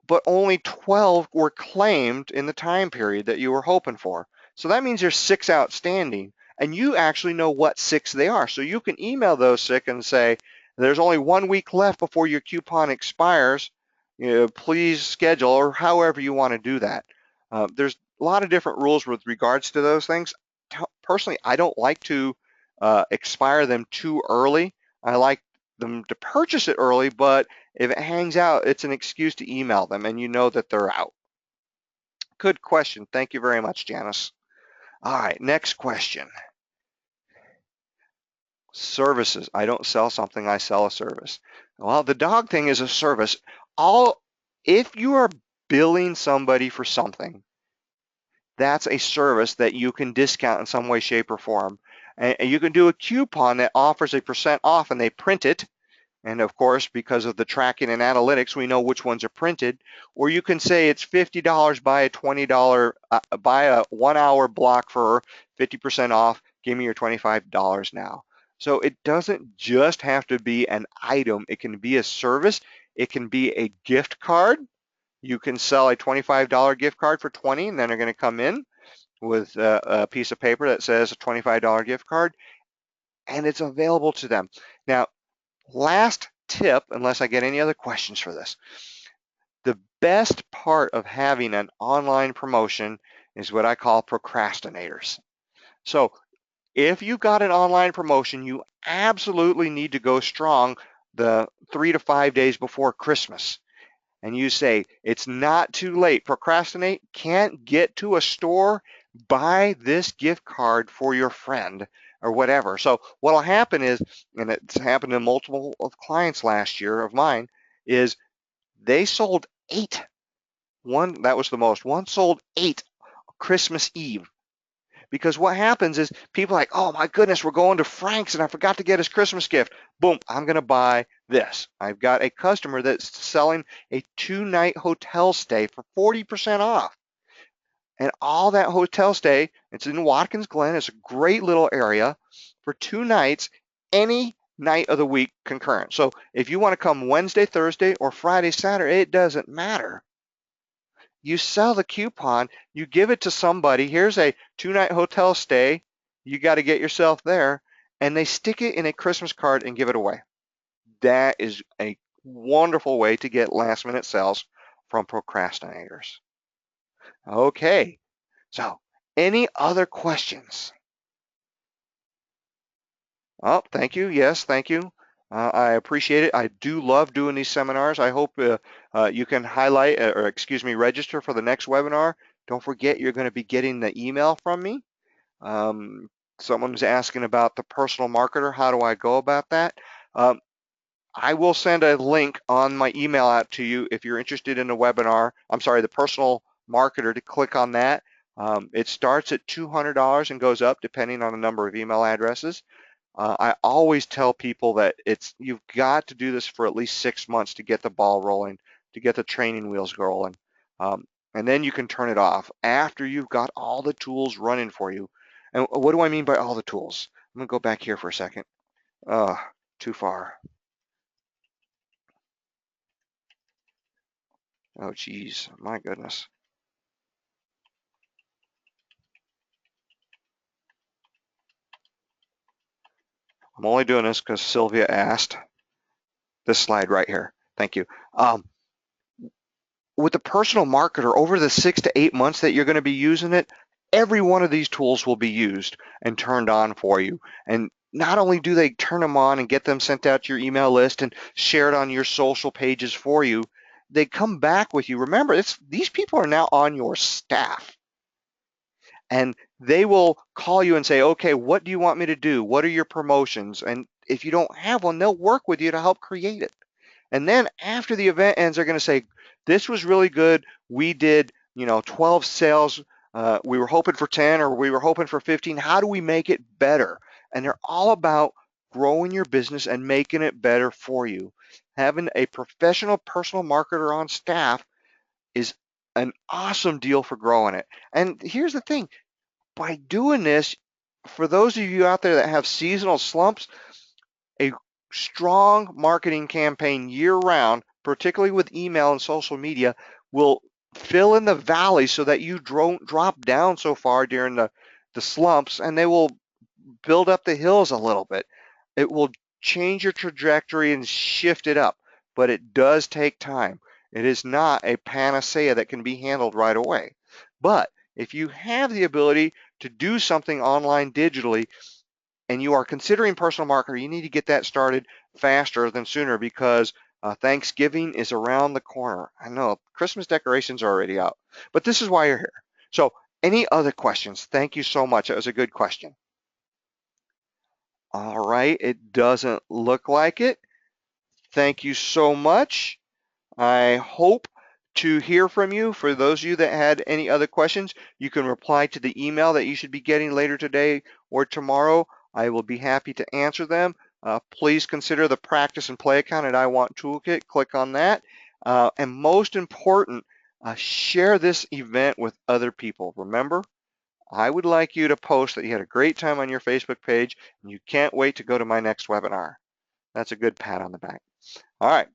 but only 12 were claimed in the time period that you were hoping for. So that means there's 6 outstanding, and you actually know what 6 they are. So you can email those 6 and say, there's only 1 week left before your coupon expires. Please schedule, or however you want to do that. There's a lot of different rules with regards to those things. Personally, I don't like to expire them too early. I like them to purchase it early, but if it hangs out, it's an excuse to email them and you know that they're out. Good question. Thank you very much, Janice. All right, next question. Services. I don't sell something, I sell a service. Well, the dog thing is a service. If you are billing somebody for something, that's a service that you can discount in some way, shape, or form. And you can do a coupon that offers a % off, and they print it. And of course, because of the tracking and analytics, we know which ones are printed. Or you can say it's $50, buy a $20, buy a 1 hour block for 50% off, give me your $25 now. So it doesn't just have to be an item. It can be a service. It can be a gift card. You can sell a $25 gift card for 20, and then they're going to come in with a piece of paper that says a $25 gift card, and it's available to them. Now, last tip, unless I get any other questions for this, the best part of having an online promotion is what I call procrastinators. So if you've got an online promotion, you absolutely need to go strong the 3 to 5 days before Christmas. And you say, it's not too late. Procrastinate, can't get to a store, buy this gift card for your friend or whatever. So what'll happen is, and it's happened to multiple of clients last year of mine, is they sold 8. One, that was the most. One sold 8 Christmas Eve. Because what happens is people are like, oh my goodness, we're going to Frank's and I forgot to get his Christmas gift. Boom, I'm going to buy this. I've got a customer that's selling a 2-night hotel stay for 40% off. And all that hotel stay, it's in Watkins Glen. It's a great little area for 2 nights, any night of the week concurrent. So if you want to come Wednesday, Thursday, or Friday, Saturday, it doesn't matter. You sell the coupon, you give it to somebody, here's a 2-night hotel stay, you got to get yourself there, and they stick it in a Christmas card and give it away. That is a wonderful way to get last minute sales from procrastinators. Okay, so any other questions? Oh, thank you. Yes, thank you. I appreciate it. I do love doing these seminars. I hope you can highlight or excuse me, register for the next webinar. Don't forget you're going to be getting the email from me. Someone's asking about the personal marketer. How do I go about that? I will send a link on my email out to you if you're interested in the webinar. I'm sorry, the personal marketer, to click on that. It starts at $200 and goes up depending on the number of email addresses. I always tell people that you've got to do this for at least 6 months to get the ball rolling, to get the training wheels rolling. And then you can turn it off after you've got all the tools running for you. And what do I mean by all the tools? I'm gonna go back here for a second. Too far. Oh, geez, my goodness. I'm only doing this because Sylvia asked. This slide right here. Thank you. With the personal marketer, over the 6 to 8 months that you're going to be using it, every one of these tools will be used and turned on for you. And not only do they turn them on and get them sent out to your email list and share it on your social pages for you, they come back with you. Remember, these people are now on your staff. And they will call you and say, okay, what do you want me to do? What are your promotions? And if you don't have one, they'll work with you to help create it. And then after the event ends, they're going to say, this was really good. We did, 12 sales. We were hoping for 10 or we were hoping for 15. How do we make it better? And they're all about growing your business and making it better for you. Having a professional personal marketer on staff is an awesome deal for growing it. And here's the thing, by doing this, for those of you out there that have seasonal slumps, a strong marketing campaign year round, particularly with email and social media, will fill in the valley so that you don't drop down so far during the slumps, and they will build up the hills a little bit. It will change your trajectory and shift it up, but it does take time. It is not a panacea that can be handled right away. But if you have the ability to do something online digitally and you are considering personal marketer, you need to get that started faster than sooner because Thanksgiving is around the corner. I know Christmas decorations are already out, but this is why you're here. So any other questions? Thank you so much. That was a good question. All right, it doesn't look like it. Thank you so much. I hope to hear from you. For those of you that had any other questions, you can reply to the email that you should be getting later today or tomorrow. I will be happy to answer them. Please consider the practice and play account at I Want Toolkit. Click on that. And most important, share this event with other people. Remember, I would like you to post that you had a great time on your Facebook page and you can't wait to go to my next webinar. That's a good pat on the back. All right.